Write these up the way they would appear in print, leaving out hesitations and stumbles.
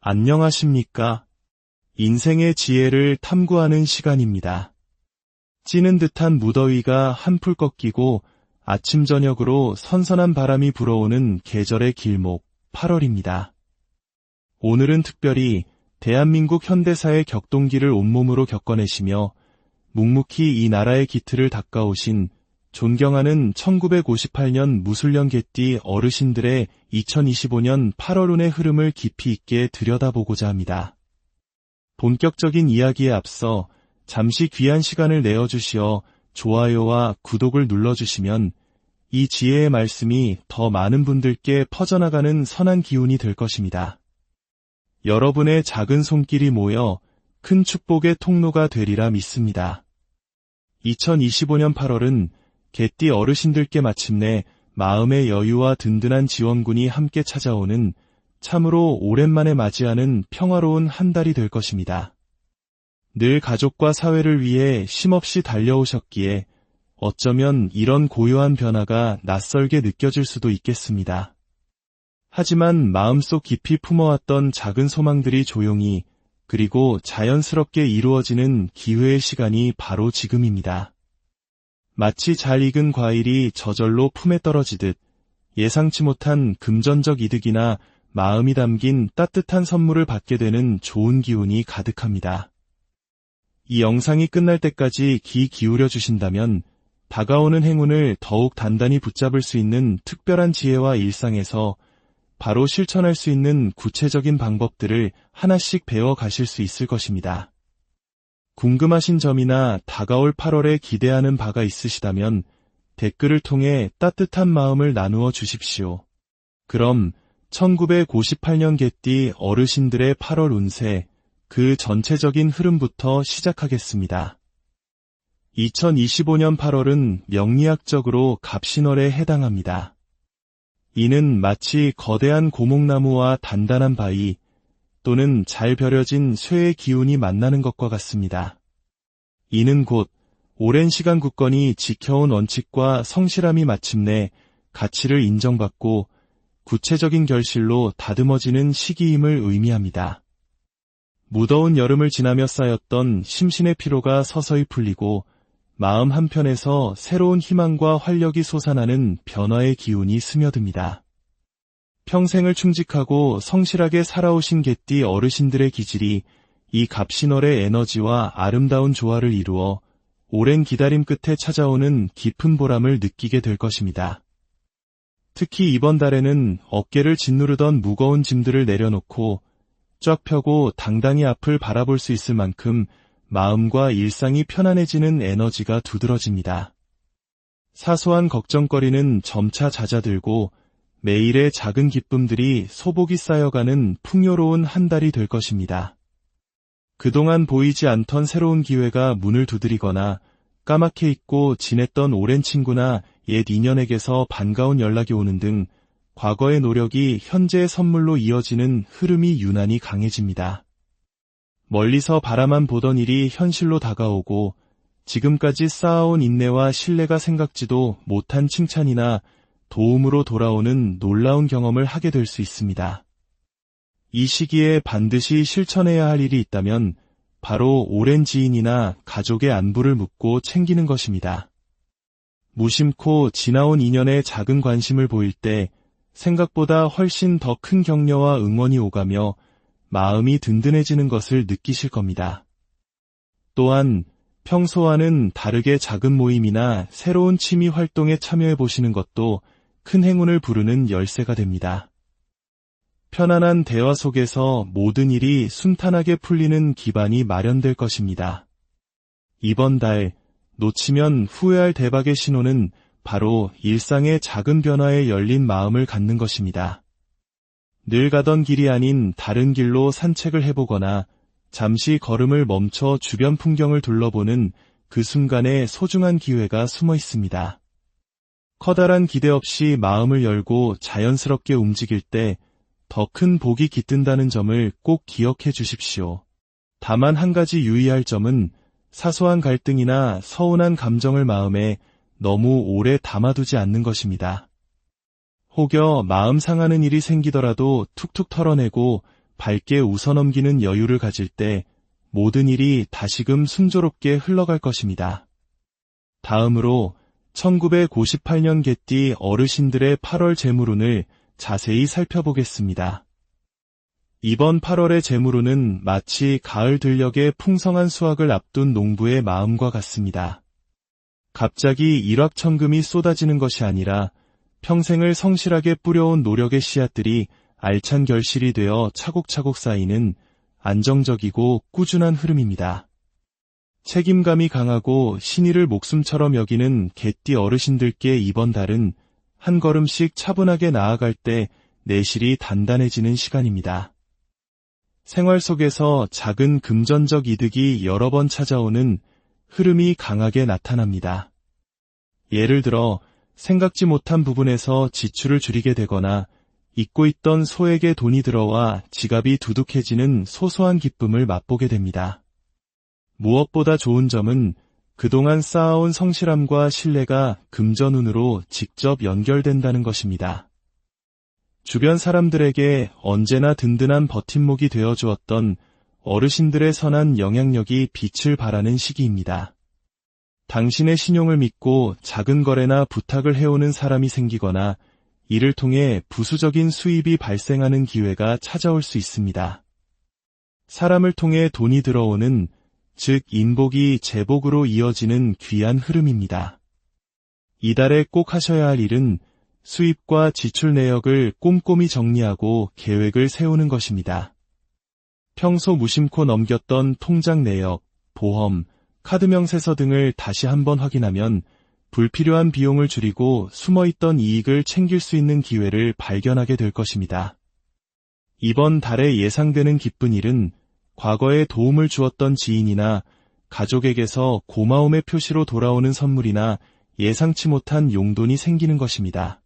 안녕하십니까? 인생의 지혜를 탐구하는 시간입니다. 찌는 듯한 무더위가 한풀 꺾이고 아침 저녁으로 선선한 바람이 불어오는 계절의 길목 8월입니다. 오늘은 특별히 대한민국 현대사의 격동기를 온몸으로 겪어내시며 묵묵히 이 나라의 기틀을 닦아오신 존경하는 1958년 무술령 개띠 어르신들의 2025년 8월운의 흐름을 깊이 있게 들여다보고자 합니다. 본격적인 이야기에 앞서 잠시 귀한 시간을 내어주시어 좋아요와 구독을 눌러주시면 이 지혜의 말씀이 더 많은 분들께 퍼져나가는 선한 기운이 될 것입니다. 여러분의 작은 손길이 모여 큰 축복의 통로가 되리라 믿습니다. 2025년 8월은 개띠 어르신들께 마침내 마음의 여유와 든든한 지원군이 함께 찾아오는 참으로 오랜만에 맞이하는 평화로운 한 달이 될 것입니다. 늘 가족과 사회를 위해 쉼없이 달려오셨기에 어쩌면 이런 고요한 변화가 낯설게 느껴질 수도 있겠습니다. 하지만 마음속 깊이 품어왔던 작은 소망들이 조용히 그리고 자연스럽게 이루어지는 기회의 시간이 바로 지금입니다. 마치 잘 익은 과일이 저절로 품에 떨어지듯 예상치 못한 금전적 이득이나 마음이 담긴 따뜻한 선물을 받게 되는 좋은 기운이 가득합니다. 이 영상이 끝날 때까지 귀 기울여 주신다면 다가오는 행운을 더욱 단단히 붙잡을 수 있는 특별한 지혜와 일상에서 바로 실천할 수 있는 구체적인 방법들을 하나씩 배워 가실 수 있을 것입니다. 궁금하신 점이나 다가올 8월에 기대하는 바가 있으시다면 댓글을 통해 따뜻한 마음을 나누어 주십시오. 그럼 1958년 개띠 어르신들의 8월 운세, 그 전체적인 흐름부터 시작하겠습니다. 2025년 8월은 명리학적으로 갑신월에 해당합니다. 이는 마치 거대한 고목나무와 단단한 바위 또는 잘 벼려진 쇠의 기운이 만나는 것과 같습니다. 이는 곧 오랜 시간 굳건히 지켜온 원칙과 성실함이 마침내 가치를 인정받고 구체적인 결실로 다듬어지는 시기임을 의미합니다. 무더운 여름을 지나며 쌓였던 심신의 피로가 서서히 풀리고 마음 한편에서 새로운 희망과 활력이 솟아나는 변화의 기운이 스며듭니다. 평생을 충직하고 성실하게 살아오신 개띠 어르신들의 기질이 이 갑신월의 에너지와 아름다운 조화를 이루어 오랜 기다림 끝에 찾아오는 깊은 보람을 느끼게 될 것입니다. 특히 이번 달에는 어깨를 짓누르던 무거운 짐들을 내려놓고 쫙 펴고 당당히 앞을 바라볼 수 있을 만큼 마음과 일상이 편안해지는 에너지가 두드러집니다. 사소한 걱정거리는 점차 잦아들고 매일의 작은 기쁨들이 소복이 쌓여가는 풍요로운 한 달이 될 것입니다. 그동안 보이지 않던 새로운 기회가 문을 두드리거나 까맣게 잊고 지냈던 오랜 친구나 옛 인연에게서 반가운 연락이 오는 등 과거의 노력이 현재의 선물로 이어지는 흐름이 유난히 강해집니다. 멀리서 바라만 보던 일이 현실로 다가오고 지금까지 쌓아온 인내와 신뢰가 생각지도 못한 칭찬이나 도움으로 돌아오는 놀라운 경험을 하게 될 수 있습니다. 이 시기에 반드시 실천해야 할 일이 있다면 바로 오랜 지인이나 가족의 안부를 묻고 챙기는 것입니다. 무심코 지나온 인연에 작은 관심을 보일 때 생각보다 훨씬 더 큰 격려와 응원이 오가며 마음이 든든해지는 것을 느끼실 겁니다. 또한 평소와는 다르게 작은 모임이나 새로운 취미 활동에 참여해 보시는 것도 큰 행운을 부르는 열쇠가 됩니다. 편안한 대화 속에서 모든 일이 순탄하게 풀리는 기반이 마련될 것입니다. 이번 달 놓치면 후회할 대박의 신호는 바로 일상의 작은 변화에 열린 마음을 갖는 것입니다. 늘 가던 길이 아닌 다른 길로 산책을 해보거나 잠시 걸음을 멈춰 주변 풍경을 둘러보는 그 순간에 소중한 기회가 숨어 있습니다. 커다란 기대 없이 마음을 열고 자연스럽게 움직일 때 더 큰 복이 깃든다는 점을 꼭 기억해 주십시오. 다만 한 가지 유의할 점은 사소한 갈등이나 서운한 감정을 마음에 너무 오래 담아두지 않는 것입니다. 혹여 마음 상하는 일이 생기더라도 툭툭 털어내고 밝게 웃어넘기는 여유를 가질 때 모든 일이 다시금 순조롭게 흘러갈 것입니다. 다음으로 1958년 개띠 어르신들의 8월 재물운을 자세히 살펴보겠습니다. 이번 8월의 재물운은 마치 가을 들녘의 풍성한 수확을 앞둔 농부의 마음과 같습니다. 갑자기 일확천금이 쏟아지는 것이 아니라 평생을 성실하게 뿌려온 노력의 씨앗들이 알찬 결실이 되어 차곡차곡 쌓이는 안정적이고 꾸준한 흐름입니다. 책임감이 강하고 신의를 목숨처럼 여기는 개띠 어르신들께 이번 달은 한 걸음씩 차분하게 나아갈 때 내실이 단단해지는 시간입니다. 생활 속에서 작은 금전적 이득이 여러 번 찾아오는 흐름이 강하게 나타납니다. 예를 들어 생각지 못한 부분에서 지출을 줄이게 되거나 잊고 있던 소액의 돈이 들어와 지갑이 두둑해지는 소소한 기쁨을 맛보게 됩니다. 무엇보다 좋은 점은 그동안 쌓아온 성실함과 신뢰가 금전운으로 직접 연결된다는 것입니다. 주변 사람들에게 언제나 든든한 버팀목이 되어주었던 어르신들의 선한 영향력이 빛을 발하는 시기입니다. 당신의 신용을 믿고 작은 거래나 부탁을 해오는 사람이 생기거나 이를 통해 부수적인 수입이 발생하는 기회가 찾아올 수 있습니다. 사람을 통해 돈이 들어오는, 즉 인복이 재복으로 이어지는 귀한 흐름입니다. 이달에 꼭 하셔야 할 일은 수입과 지출 내역을 꼼꼼히 정리하고 계획을 세우는 것입니다. 평소 무심코 넘겼던 통장 내역, 보험, 카드 명세서 등을 다시 한번 확인하면 불필요한 비용을 줄이고 숨어있던 이익을 챙길 수 있는 기회를 발견하게 될 것입니다. 이번 달에 예상되는 기쁜 일은 과거에 도움을 주었던 지인이나 가족에게서 고마움의 표시로 돌아오는 선물이나 예상치 못한 용돈이 생기는 것입니다.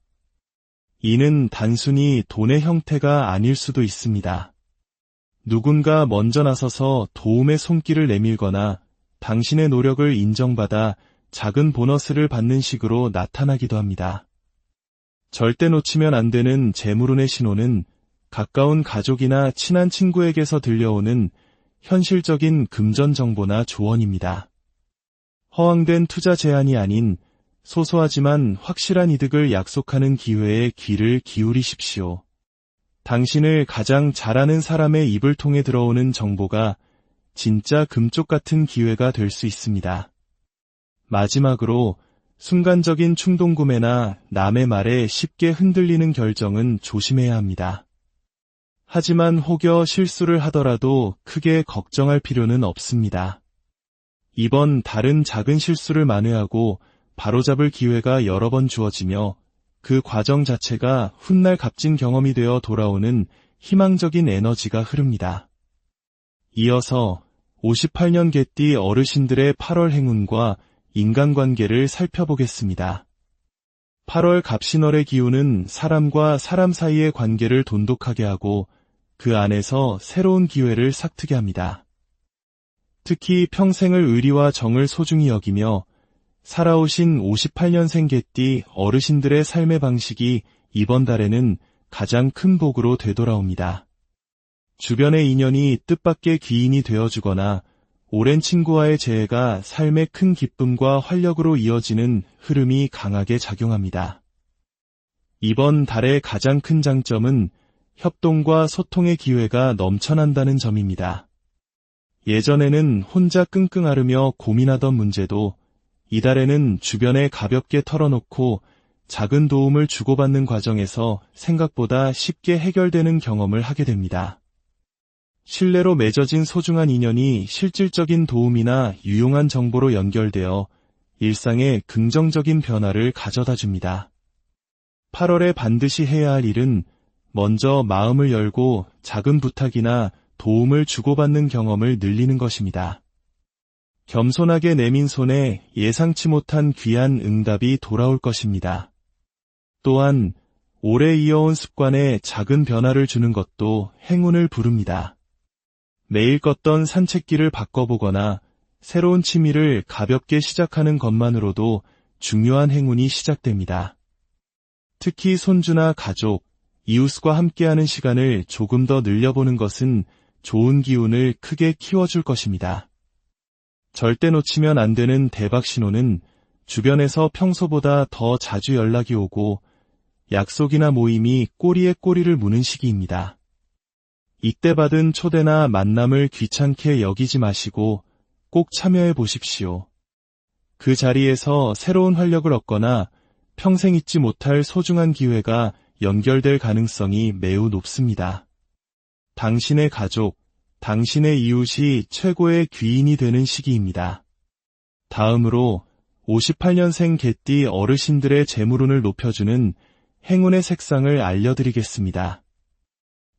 이는 단순히 돈의 형태가 아닐 수도 있습니다. 누군가 먼저 나서서 도움의 손길을 내밀거나 당신의 노력을 인정받아 작은 보너스를 받는 식으로 나타나기도 합니다. 절대 놓치면 안 되는 재물운의 신호는 가까운 가족이나 친한 친구에게서 들려오는 현실적인 금전 정보나 조언입니다. 허황된 투자 제안이 아닌 소소하지만 확실한 이득을 약속하는 기회에 귀를 기울이십시오. 당신을 가장 잘 아는 사람의 입을 통해 들어오는 정보가 진짜 금쪽 같은 기회가 될 수 있습니다. 마지막으로 순간적인 충동구매나 남의 말에 쉽게 흔들리는 결정은 조심해야 합니다. 하지만 혹여 실수를 하더라도 크게 걱정할 필요는 없습니다. 이번 달은 작은 실수를 만회하고 바로잡을 기회가 여러 번 주어지며 그 과정 자체가 훗날 값진 경험이 되어 돌아오는 희망적인 에너지가 흐릅니다. 이어서 58년 개띠 어르신들의 8월 행운과 인간관계를 살펴보겠습니다. 8월 갑신월의 기운은 사람과 사람 사이의 관계를 돈독하게 하고 그 안에서 새로운 기회를 싹트게 합니다. 특히 평생을 의리와 정을 소중히 여기며 살아오신 58년생 개띠 어르신들의 삶의 방식이 이번 달에는 가장 큰 복으로 되돌아옵니다. 주변의 인연이 뜻밖의 귀인이 되어주거나 오랜 친구와의 재회가 삶의 큰 기쁨과 활력으로 이어지는 흐름이 강하게 작용합니다. 이번 달의 가장 큰 장점은 협동과 소통의 기회가 넘쳐난다는 점입니다. 예전에는 혼자 끙끙 앓으며 고민하던 문제도 이달에는 주변에 가볍게 털어놓고 작은 도움을 주고받는 과정에서 생각보다 쉽게 해결되는 경험을 하게 됩니다. 신뢰로 맺어진 소중한 인연이 실질적인 도움이나 유용한 정보로 연결되어 일상에 긍정적인 변화를 가져다 줍니다. 8월에 반드시 해야 할 일은 먼저 마음을 열고 작은 부탁이나 도움을 주고받는 경험을 늘리는 것입니다. 겸손하게 내민 손에 예상치 못한 귀한 응답이 돌아올 것입니다. 또한 오래 이어온 습관에 작은 변화를 주는 것도 행운을 부릅니다. 매일 걷던 산책길을 바꿔보거나 새로운 취미를 가볍게 시작하는 것만으로도 중요한 행운이 시작됩니다. 특히 손주나 가족, 이웃과 함께하는 시간을 조금 더 늘려보는 것은 좋은 기운을 크게 키워줄 것입니다. 절대 놓치면 안 되는 대박 신호는 주변에서 평소보다 더 자주 연락이 오고 약속이나 모임이 꼬리에 꼬리를 무는 시기입니다. 이때 받은 초대나 만남을 귀찮게 여기지 마시고 꼭 참여해 보십시오. 그 자리에서 새로운 활력을 얻거나 평생 잊지 못할 소중한 기회가 연결될 가능성이 매우 높습니다. 당신의 가족, 당신의 이웃이 최고의 귀인이 되는 시기입니다. 다음으로 58년생 개띠 어르신들의 재물운을 높여주는 행운의 색상을 알려드리겠습니다.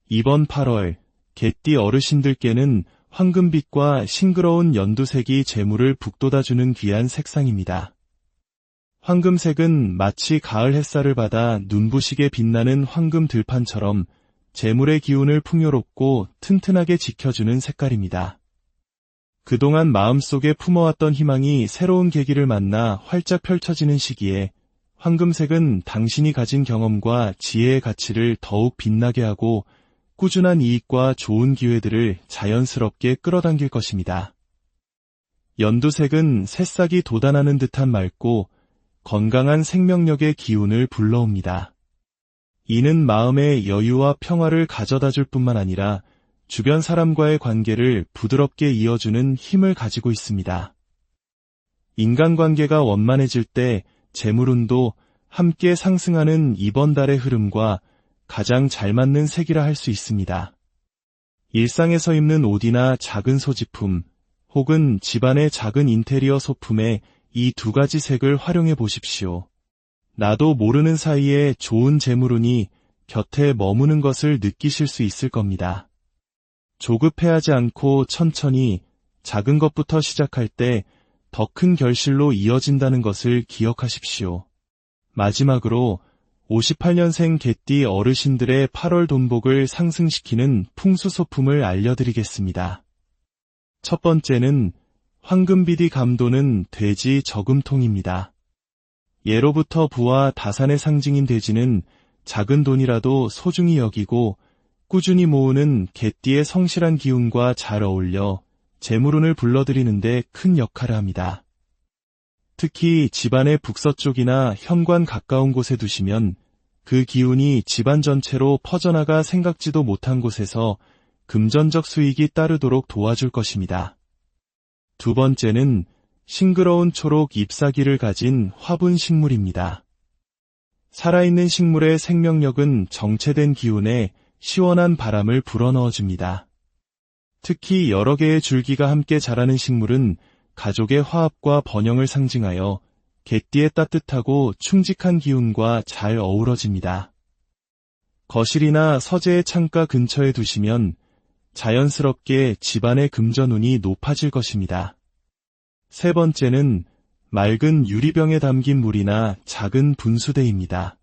이번 8월 개띠 어르신들께는 황금빛과 싱그러운 연두색이 재물을 북돋아주는 귀한 색상입니다. 황금색은 마치 가을 햇살을 받아 눈부시게 빛나는 황금 들판처럼 재물의 기운을 풍요롭고 튼튼하게 지켜주는 색깔입니다. 그동안 마음속에 품어왔던 희망이 새로운 계기를 만나 활짝 펼쳐지는 시기에 황금색은 당신이 가진 경험과 지혜의 가치를 더욱 빛나게 하고 꾸준한 이익과 좋은 기회들을 자연스럽게 끌어당길 것입니다. 연두색은 새싹이 돋아나는 듯한 맑고 건강한 생명력의 기운을 불러옵니다. 이는 마음의 여유와 평화를 가져다 줄 뿐만 아니라 주변 사람과의 관계를 부드럽게 이어주는 힘을 가지고 있습니다. 인간관계가 원만해질 때 재물운도 함께 상승하는 이번 달의 흐름과 가장 잘 맞는 색이라 할 수 있습니다. 일상에서 입는 옷이나 작은 소지품, 혹은 집안의 작은 인테리어 소품에 이 두 가지 색을 활용해 보십시오. 나도 모르는 사이에 좋은 재물운이 곁에 머무는 것을 느끼실 수 있을 겁니다. 조급해하지 않고 천천히 작은 것부터 시작할 때 더 큰 결실로 이어진다는 것을 기억하십시오. 마지막으로 58년생 개띠 어르신들의 8월 돈복을 상승시키는 풍수소품을 알려드리겠습니다. 첫 번째는 황금비디 감도는 돼지 저금통입니다. 예로부터 부와 다산의 상징인 돼지는 작은 돈이라도 소중히 여기고 꾸준히 모으는 개띠의 성실한 기운과 잘 어울려 재물운을 불러들이는데 큰 역할을 합니다. 특히 집안의 북서쪽이나 현관 가까운 곳에 두시면 그 기운이 집안 전체로 퍼져나가 생각지도 못한 곳에서 금전적 수익이 따르도록 도와줄 것입니다. 두 번째는 싱그러운 초록 잎사귀를 가진 화분 식물입니다. 살아있는 식물의 생명력은 정체된 기운에 시원한 바람을 불어넣어줍니다. 특히 여러 개의 줄기가 함께 자라는 식물은 가족의 화합과 번영을 상징하여 개띠의 따뜻하고 충직한 기운과 잘 어우러집니다. 거실이나 서재의 창가 근처에 두시면 자연스럽게 집안의 금전운이 높아질 것입니다. 세 번째는 맑은 유리병에 담긴 물이나 작은 분수대입니다.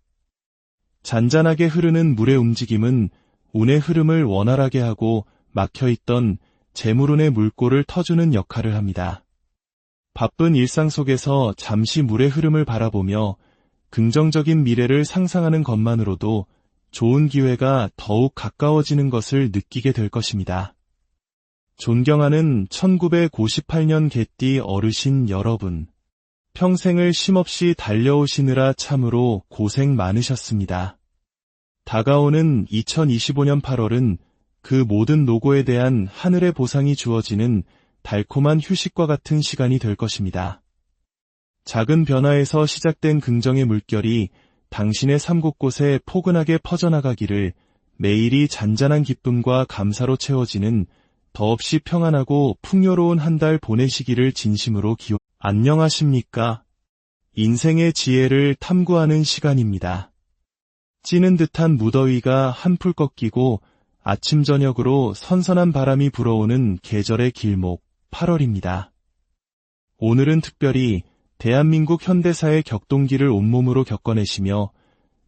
잔잔하게 흐르는 물의 움직임은 운의 흐름을 원활하게 하고 막혀있던 재물운의 물꼬를 터주는 역할을 합니다. 바쁜 일상 속에서 잠시 물의 흐름을 바라보며 긍정적인 미래를 상상하는 것만으로도 좋은 기회가 더욱 가까워지는 것을 느끼게 될 것입니다. 존경하는 1958년 개띠 어르신 여러분, 평생을 쉼없이 달려오시느라 참으로 고생 많으셨습니다. 다가오는 2025년 8월은 그 모든 노고에 대한 하늘의 보상이 주어지는 달콤한 휴식과 같은 시간이 될 것입니다. 작은 변화에서 시작된 긍정의 물결이 당신의 삶 곳곳에 포근하게 퍼져나가기를, 매일이 잔잔한 기쁨과 감사로 채워지는 더없이 평안하고 풍요로운 한 달 보내시기를 진심으로 안녕하십니까? 인생의 지혜를 탐구하는 시간입니다. 찌는 듯한 무더위가 한풀 꺾이고 아침 저녁으로 선선한 바람이 불어오는 계절의 길목 8월입니다. 오늘은 특별히 대한민국 현대사의 격동기를 온몸으로 겪어내시며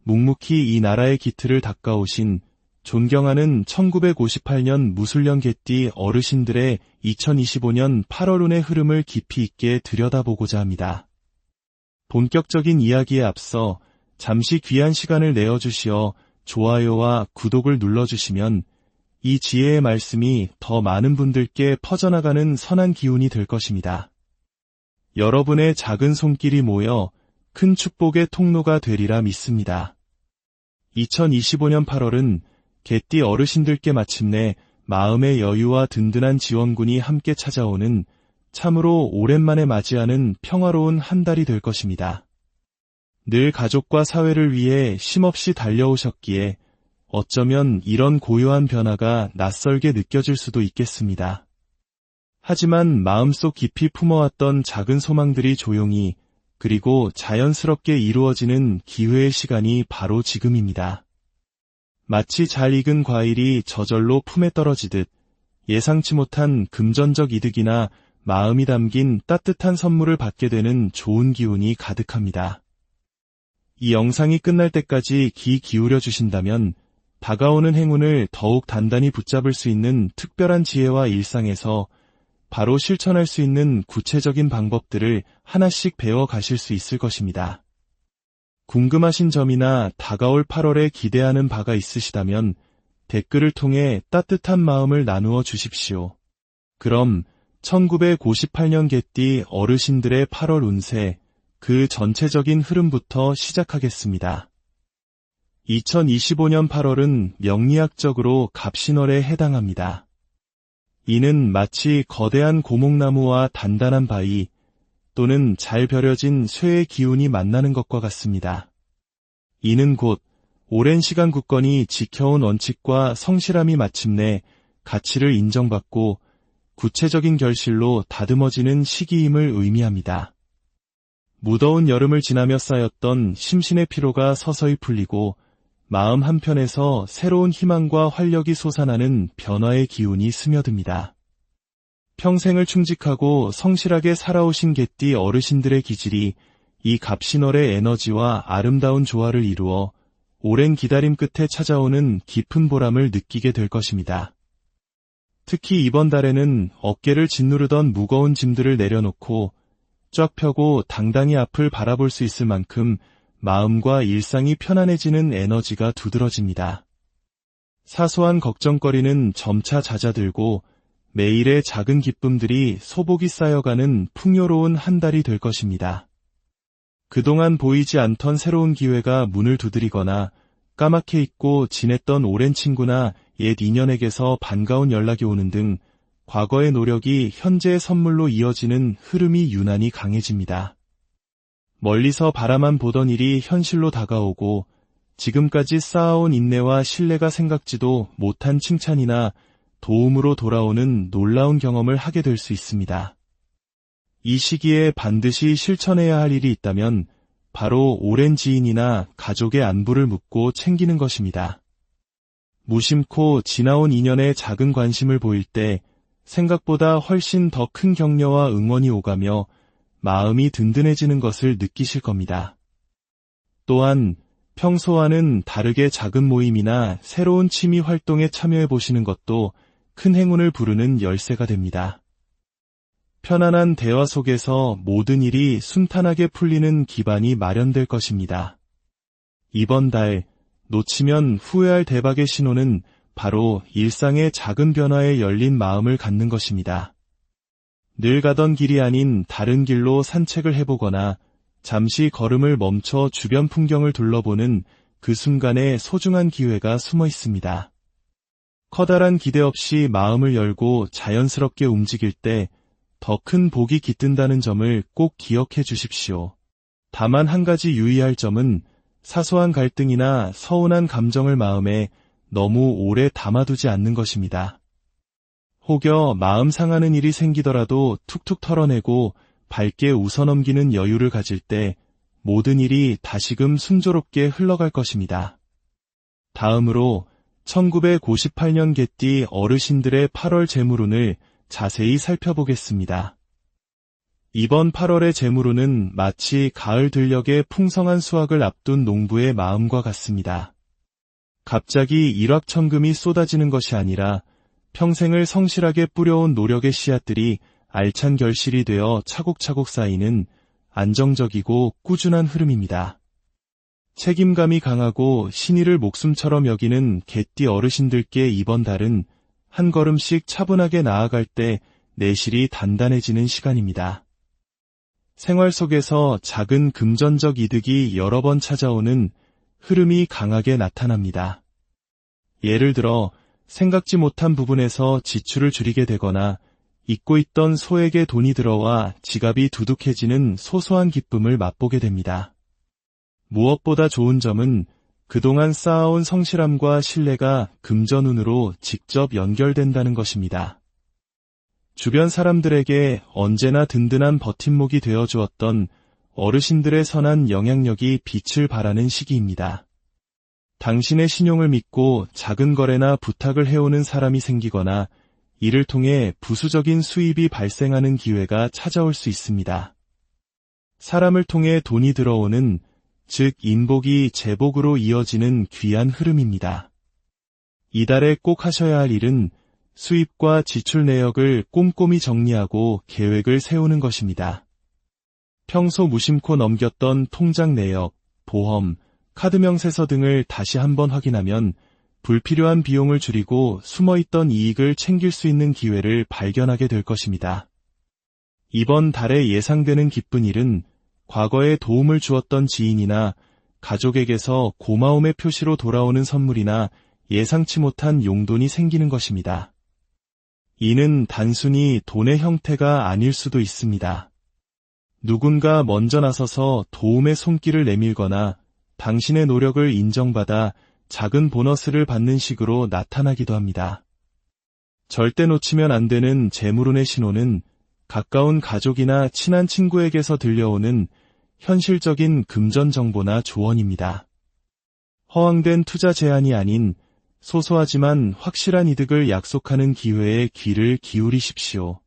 묵묵히 이 나라의 기틀을 닦아오신 존경하는 1958년 무술년 개띠 어르신들의 2025년 8월운의 흐름을 깊이 있게 들여다보고자 합니다. 본격적인 이야기에 앞서 잠시 귀한 시간을 내어주시어 좋아요와 구독을 눌러주시면 이 지혜의 말씀이 더 많은 분들께 퍼져나가는 선한 기운이 될 것입니다. 여러분의 작은 손길이 모여 큰 축복의 통로가 되리라 믿습니다. 2025년 8월은 개띠 어르신들께 마침내 마음의 여유와 든든한 지원군이 함께 찾아오는 참으로 오랜만에 맞이하는 평화로운 한 달이 될 것입니다. 늘 가족과 사회를 위해 쉼없이 달려오셨기에 어쩌면 이런 고요한 변화가 낯설게 느껴질 수도 있겠습니다. 하지만 마음속 깊이 품어왔던 작은 소망들이 조용히 그리고 자연스럽게 이루어지는 기회의 시간이 바로 지금입니다. 마치 잘 익은 과일이 저절로 품에 떨어지듯 예상치 못한 금전적 이득이나 마음이 담긴 따뜻한 선물을 받게 되는 좋은 기운이 가득합니다. 이 영상이 끝날 때까지 귀 기울여 주신다면 다가오는 행운을 더욱 단단히 붙잡을 수 있는 특별한 지혜와 일상에서 바로 실천할 수 있는 구체적인 방법들을 하나씩 배워 가실 수 있을 것입니다. 궁금하신 점이나 다가올 8월에 기대하는 바가 있으시다면 댓글을 통해 따뜻한 마음을 나누어 주십시오. 그럼 1958년 개띠 어르신들의 8월 운세, 그 전체적인 흐름부터 시작하겠습니다. 2025년 8월은 명리학적으로 갑신월에 해당합니다. 이는 마치 거대한 고목나무와 단단한 바위 또는 잘 벼려진 쇠의 기운이 만나는 것과 같습니다. 이는 곧 오랜 시간 굳건히 지켜온 원칙과 성실함이 마침내 가치를 인정받고 구체적인 결실로 다듬어지는 시기임을 의미합니다. 무더운 여름을 지나며 쌓였던 심신의 피로가 서서히 풀리고 마음 한편에서 새로운 희망과 활력이 솟아나는 변화의 기운이 스며듭니다. 평생을 충직하고 성실하게 살아오신 개띠 어르신들의 기질이 이 갑신월의 에너지와 아름다운 조화를 이루어 오랜 기다림 끝에 찾아오는 깊은 보람을 느끼게 될 것입니다. 특히 이번 달에는 어깨를 짓누르던 무거운 짐들을 내려놓고 쫙 펴고 당당히 앞을 바라볼 수 있을 만큼 마음과 일상이 편안해지는 에너지가 두드러집니다. 사소한 걱정거리는 점차 잦아들고 매일의 작은 기쁨들이 소복이 쌓여가는 풍요로운 한 달이 될 것입니다. 그동안 보이지 않던 새로운 기회가 문을 두드리거나 까맣게 잊고 지냈던 오랜 친구나 옛 인연에게서 반가운 연락이 오는 등 과거의 노력이 현재의 선물로 이어지는 흐름이 유난히 강해집니다. 멀리서 바라만 보던 일이 현실로 다가오고 지금까지 쌓아온 인내와 신뢰가 생각지도 못한 칭찬이나 도움으로 돌아오는 놀라운 경험을 하게 될 수 있습니다. 이 시기에 반드시 실천해야 할 일이 있다면 바로 오랜 지인이나 가족의 안부를 묻고 챙기는 것입니다. 무심코 지나온 인연에 작은 관심을 보일 때 생각보다 훨씬 더 큰 격려와 응원이 오가며 마음이 든든해지는 것을 느끼실 겁니다. 또한 평소와는 다르게 작은 모임이나 새로운 취미 활동에 참여해 보시는 것도 큰 행운을 부르는 열쇠가 됩니다. 편안한 대화 속에서 모든 일이 순탄하게 풀리는 기반이 마련될 것입니다. 이번 달 놓치면 후회할 대박의 신호는 바로 일상의 작은 변화에 열린 마음을 갖는 것입니다. 늘 가던 길이 아닌 다른 길로 산책을 해보거나 잠시 걸음을 멈춰 주변 풍경을 둘러보는 그 순간에 소중한 기회가 숨어 있습니다. 커다란 기대 없이 마음을 열고 자연스럽게 움직일 때 더 큰 복이 깃든다는 점을 꼭 기억해 주십시오. 다만 한 가지 유의할 점은 사소한 갈등이나 서운한 감정을 마음에 너무 오래 담아두지 않는 것입니다. 혹여 마음 상하는 일이 생기더라도 툭툭 털어내고 밝게 웃어넘기는 여유를 가질 때 모든 일이 다시금 순조롭게 흘러갈 것입니다. 다음으로 1958년 개띠 어르신들의 8월 재물운을 자세히 살펴보겠습니다. 이번 8월의 재물운은 마치 가을 들녘의 풍성한 수확을 앞둔 농부의 마음과 같습니다. 갑자기 일확천금이 쏟아지는 것이 아니라 평생을 성실하게 뿌려온 노력의 씨앗들이 알찬 결실이 되어 차곡차곡 쌓이는 안정적이고 꾸준한 흐름입니다. 책임감이 강하고 신의를 목숨처럼 여기는 개띠 어르신들께 이번 달은 한 걸음씩 차분하게 나아갈 때 내실이 단단해지는 시간입니다. 생활 속에서 작은 금전적 이득이 여러 번 찾아오는 흐름이 강하게 나타납니다. 예를 들어 생각지 못한 부분에서 지출을 줄이게 되거나 잊고 있던 소액의 돈이 들어와 지갑이 두둑해지는 소소한 기쁨을 맛보게 됩니다. 무엇보다 좋은 점은 그동안 쌓아온 성실함과 신뢰가 금전운으로 직접 연결된다는 것입니다. 주변 사람들에게 언제나 든든한 버팀목이 되어주었던 어르신들의 선한 영향력이 빛을 발하는 시기입니다. 당신의 신용을 믿고 작은 거래나 부탁을 해오는 사람이 생기거나 이를 통해 부수적인 수입이 발생하는 기회가 찾아올 수 있습니다. 사람을 통해 돈이 들어오는, 즉 인복이 재복으로 이어지는 귀한 흐름입니다. 이달에 꼭 하셔야 할 일은 수입과 지출 내역을 꼼꼼히 정리하고 계획을 세우는 것입니다. 평소 무심코 넘겼던 통장 내역, 보험, 카드 명세서 등을 다시 한번 확인하면 불필요한 비용을 줄이고 숨어있던 이익을 챙길 수 있는 기회를 발견하게 될 것입니다. 이번 달에 예상되는 기쁜 일은 과거에 도움을 주었던 지인이나 가족에게서 고마움의 표시로 돌아오는 선물이나 예상치 못한 용돈이 생기는 것입니다. 이는 단순히 돈의 형태가 아닐 수도 있습니다. 누군가 먼저 나서서 도움의 손길을 내밀거나 당신의 노력을 인정받아 작은 보너스를 받는 식으로 나타나기도 합니다. 절대 놓치면 안 되는 재물운의 신호는 가까운 가족이나 친한 친구에게서 들려오는 현실적인 금전 정보나 조언입니다. 허황된 투자 제안이 아닌 소소하지만 확실한 이득을 약속하는 기회에 귀를 기울이십시오.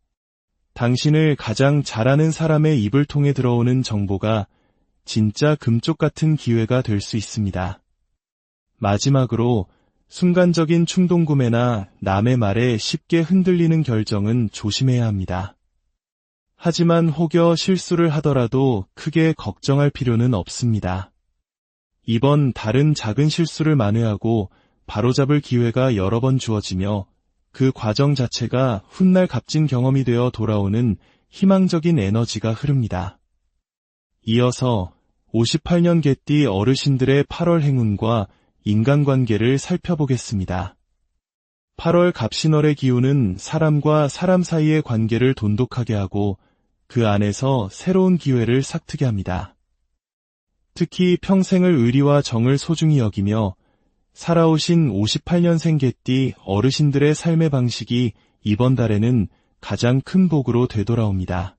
당신을 가장 잘 아는 사람의 입을 통해 들어오는 정보가 진짜 금쪽 같은 기회가 될 수 있습니다. 마지막으로 순간적인 충동구매나 남의 말에 쉽게 흔들리는 결정은 조심해야 합니다. 하지만 혹여 실수를 하더라도 크게 걱정할 필요는 없습니다. 이번 달은 작은 실수를 만회하고 바로잡을 기회가 여러 번 주어지며 그 과정 자체가 훗날 값진 경험이 되어 돌아오는 희망적인 에너지가 흐릅니다. 이어서 58년 개띠 어르신들의 8월 행운과 인간관계를 살펴보겠습니다. 8월 갑신월의 기운은 사람과 사람 사이의 관계를 돈독하게 하고 그 안에서 새로운 기회를 삭트게 합니다. 특히 평생을 의리와 정을 소중히 여기며 살아오신 58년생 개띠 어르신들의 삶의 방식이 이번 달에는 가장 큰 복으로 되돌아옵니다.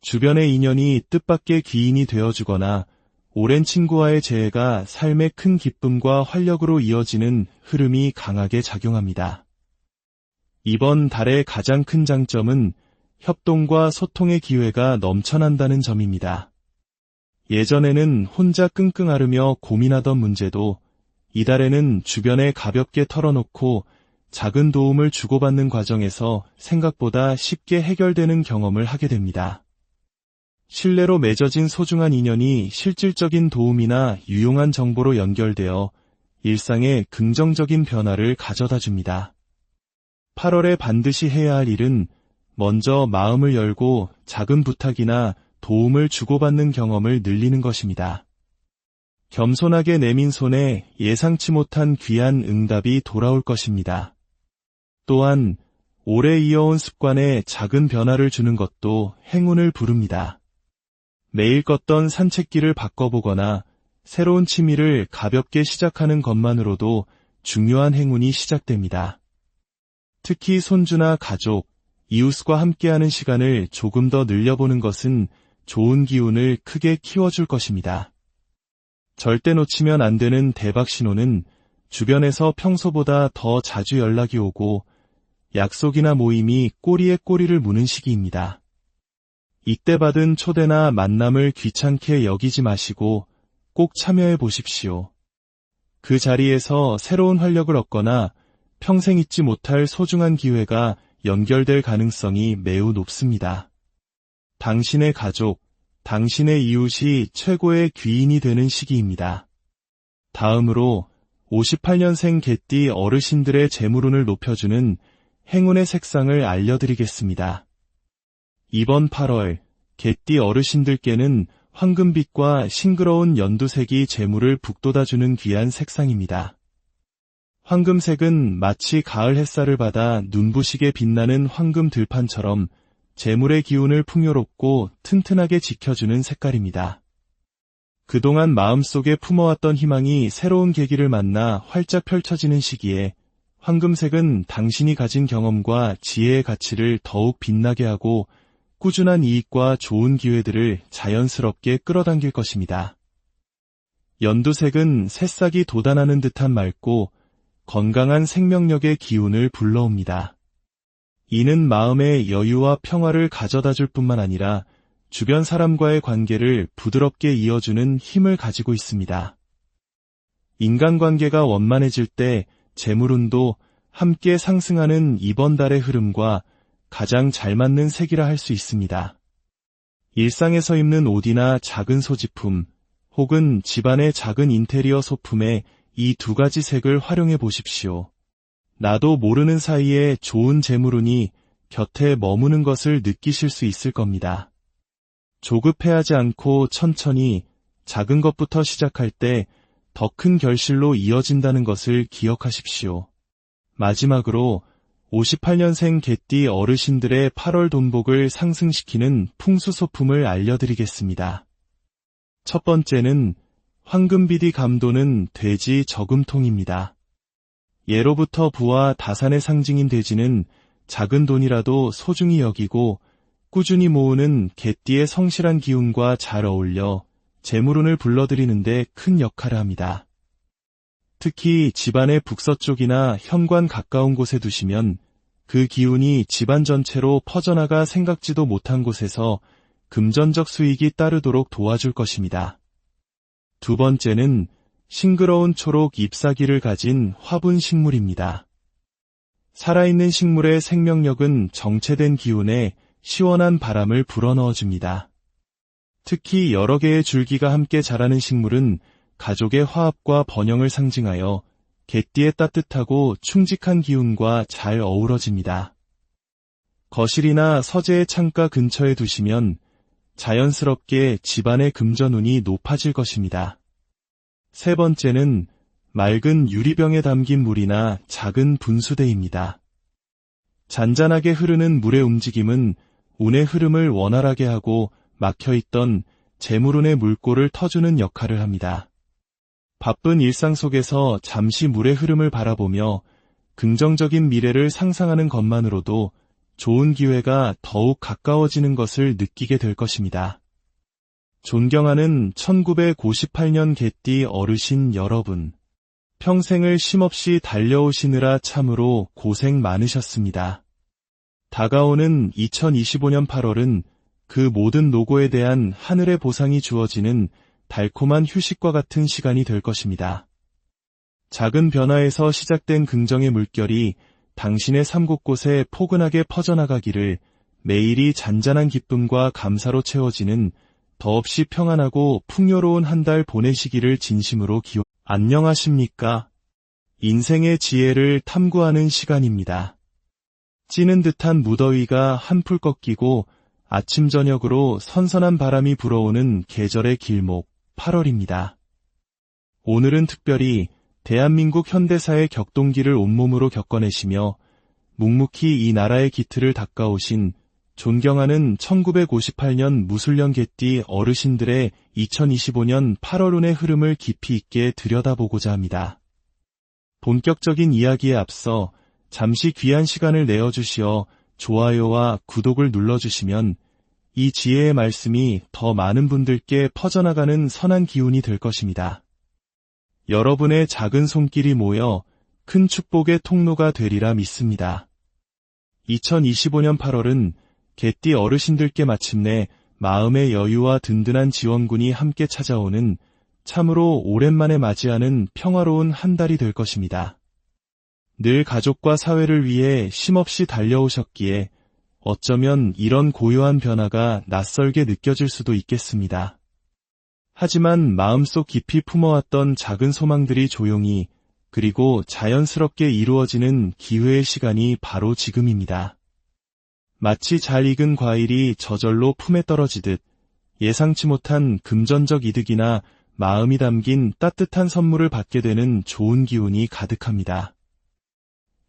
주변의 인연이 뜻밖의 귀인이 되어주거나 오랜 친구와의 재회가 삶의 큰 기쁨과 활력으로 이어지는 흐름이 강하게 작용합니다. 이번 달의 가장 큰 장점은 협동과 소통의 기회가 넘쳐난다는 점입니다. 예전에는 혼자 끙끙 앓으며 고민하던 문제도 이달에는 주변에 가볍게 털어놓고 작은 도움을 주고받는 과정에서 생각보다 쉽게 해결되는 경험을 하게 됩니다. 신뢰로 맺어진 소중한 인연이 실질적인 도움이나 유용한 정보로 연결되어 일상에 긍정적인 변화를 가져다 줍니다. 8월에 반드시 해야 할 일은 먼저 마음을 열고 작은 부탁이나 도움을 주고받는 경험을 늘리는 것입니다. 겸손하게 내민 손에 예상치 못한 귀한 응답이 돌아올 것입니다. 또한 오래 이어온 습관에 작은 변화를 주는 것도 행운을 부릅니다. 매일 걷던 산책길을 바꿔보거나 새로운 취미를 가볍게 시작하는 것만으로도 중요한 행운이 시작됩니다. 특히 손주나 가족, 이웃과 함께하는 시간을 조금 더 늘려보는 것은 좋은 기운을 크게 키워줄 것입니다. 절대 놓치면 안 되는 대박 신호는 주변에서 평소보다 더 자주 연락이 오고 약속이나 모임이 꼬리에 꼬리를 무는 시기입니다. 이때 받은 초대나 만남을 귀찮게 여기지 마시고 꼭 참여해 보십시오. 그 자리에서 새로운 활력을 얻거나 평생 잊지 못할 소중한 기회가 연결될 가능성이 매우 높습니다. 당신의 가족, 당신의 이웃이 최고의 귀인이 되는 시기입니다. 다음으로 58년생 개띠 어르신들의 재물운을 높여주는 행운의 색상을 알려드리겠습니다. 이번 8월 개띠 어르신들께는 황금빛과 싱그러운 연두색이 재물을 북돋아주는 귀한 색상입니다. 황금색은 마치 가을 햇살을 받아 눈부시게 빛나는 황금 들판처럼 재물의 기운을 풍요롭고 튼튼하게 지켜주는 색깔입니다. 그동안 마음속에 품어왔던 희망이 새로운 계기를 만나 활짝 펼쳐지는 시기에 황금색은 당신이 가진 경험과 지혜의 가치를 더욱 빛나게 하고 꾸준한 이익과 좋은 기회들을 자연스럽게 끌어당길 것입니다. 연두색은 새싹이 돋아나는 듯한 맑고 건강한 생명력의 기운을 불러옵니다. 이는 마음의 여유와 평화를 가져다 줄 뿐만 아니라 주변 사람과의 관계를 부드럽게 이어주는 힘을 가지고 있습니다. 인간관계가 원만해질 때 재물운도 함께 상승하는 이번 달의 흐름과 가장 잘 맞는 색이라 할 수 있습니다. 일상에서 입는 옷이나 작은 소지품, 혹은 집안의 작은 인테리어 소품에 이 두 가지 색을 활용해 보십시오. 나도 모르는 사이에 좋은 재물운이 곁에 머무는 것을 느끼실 수 있을 겁니다. 조급해하지 않고 천천히 작은 것부터 시작할 때 더 큰 결실로 이어진다는 것을 기억하십시오. 마지막으로 58년생 개띠 어르신들의 8월 돈복을 상승시키는 풍수소품을 알려드리겠습니다. 첫 번째는 황금비디 감도는 돼지 저금통입니다. 예로부터 부와 다산의 상징인 돼지는 작은 돈이라도 소중히 여기고 꾸준히 모으는 개띠의 성실한 기운과 잘 어울려 재물운을 불러들이는 데 큰 역할을 합니다. 특히 집안의 북서쪽이나 현관 가까운 곳에 두시면 그 기운이 집안 전체로 퍼져나가 생각지도 못한 곳에서 금전적 수익이 따르도록 도와줄 것입니다. 두 번째는 싱그러운 초록 잎사귀를 가진 화분 식물입니다. 살아있는 식물의 생명력은 정체된 기운에 시원한 바람을 불어넣어줍니다. 특히 여러 개의 줄기가 함께 자라는 식물은 가족의 화합과 번영을 상징하여 개띠의 따뜻하고 충직한 기운과 잘 어우러집니다. 거실이나 서재의 창가 근처에 두시면 자연스럽게 집안의 금전운이 높아질 것입니다. 세 번째는 맑은 유리병에 담긴 물이나 작은 분수대입니다. 잔잔하게 흐르는 물의 움직임은 운의 흐름을 원활하게 하고 막혀있던 재물운의 물꼬를 터주는 역할을 합니다. 바쁜 일상 속에서 잠시 물의 흐름을 바라보며 긍정적인 미래를 상상하는 것만으로도 좋은 기회가 더욱 가까워지는 것을 느끼게 될 것입니다. 존경하는 1958년 개띠 어르신 여러분, 평생을 쉼없이 달려오시느라 참으로 고생 많으셨습니다. 다가오는 2025년 8월은 그 모든 노고에 대한 하늘의 보상이 주어지는 달콤한 휴식과 같은 시간이 될 것입니다. 작은 변화에서 시작된 긍정의 물결이 당신의 삶 곳곳에 포근하게 퍼져나가기를, 매일이 잔잔한 기쁨과 감사로 채워지는 더없이 평안하고 풍요로운 한 달 보내시기를 진심으로 안녕하십니까? 인생의 지혜를 탐구하는 시간입니다. 찌는 듯한 무더위가 한풀 꺾이고 아침 저녁으로 선선한 바람이 불어오는 계절의 길목 8월입니다. 오늘은 특별히 대한민국 현대사의 격동기를 온몸으로 겪어내시며 묵묵히 이 나라의 기틀을 닦아오신 존경하는 1958년 무술년 개띠 어르신들의 2025년 8월운의 흐름을 깊이 있게 들여다보고자 합니다. 본격적인 이야기에 앞서 잠시 귀한 시간을 내어주시어 좋아요와 구독을 눌러주시면 이 지혜의 말씀이 더 많은 분들께 퍼져나가는 선한 기운이 될 것입니다. 여러분의 작은 손길이 모여 큰 축복의 통로가 되리라 믿습니다. 2025년 8월은 개띠 어르신들께 마침내 마음의 여유와 든든한 지원군이 함께 찾아오는 참으로 오랜만에 맞이하는 평화로운 한 달이 될 것입니다. 늘 가족과 사회를 위해 쉼없이 달려오셨기에 어쩌면 이런 고요한 변화가 낯설게 느껴질 수도 있겠습니다. 하지만 마음속 깊이 품어왔던 작은 소망들이 조용히 그리고 자연스럽게 이루어지는 기회의 시간이 바로 지금입니다. 마치 잘 익은 과일이 저절로 품에 떨어지듯 예상치 못한 금전적 이득이나 마음이 담긴 따뜻한 선물을 받게 되는 좋은 기운이 가득합니다.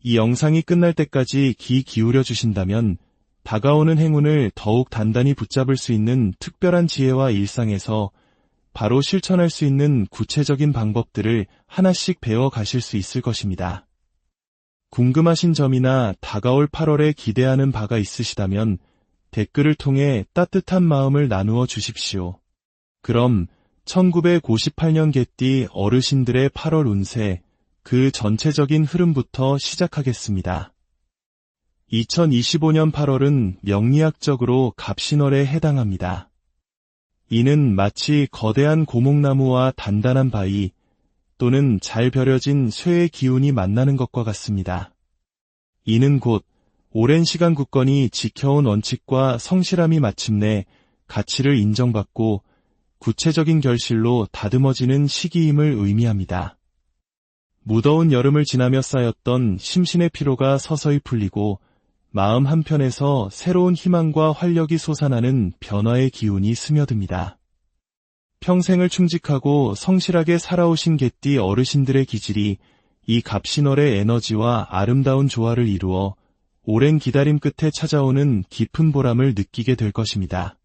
이 영상이 끝날 때까지 귀 기울여 주신다면 다가오는 행운을 더욱 단단히 붙잡을 수 있는 특별한 지혜와 일상에서 바로 실천할 수 있는 구체적인 방법들을 하나씩 배워 가실 수 있을 것입니다. 궁금하신 점이나 다가올 8월에 기대하는 바가 있으시다면 댓글을 통해 따뜻한 마음을 나누어 주십시오. 그럼 1958년 개띠 어르신들의 8월 운세, 그 전체적인 흐름부터 시작하겠습니다. 2025년 8월은 명리학적으로 갑신월에 해당합니다. 이는 마치 거대한 고목나무와 단단한 바위 또는 잘 벼려진 쇠의 기운이 만나는 것과 같습니다. 이는 곧 오랜 시간 굳건히 지켜온 원칙과 성실함이 마침내 가치를 인정받고 구체적인 결실로 다듬어지는 시기임을 의미합니다. 무더운 여름을 지나며 쌓였던 심신의 피로가 서서히 풀리고 마음 한편에서 새로운 희망과 활력이 솟아나는 변화의 기운이 스며듭니다. 평생을 충직하고 성실하게 살아오신 개띠 어르신들의 기질이 이 갑신월의 에너지와 아름다운 조화를 이루어 오랜 기다림 끝에 찾아오는 깊은 보람을 느끼게 될 것입니다.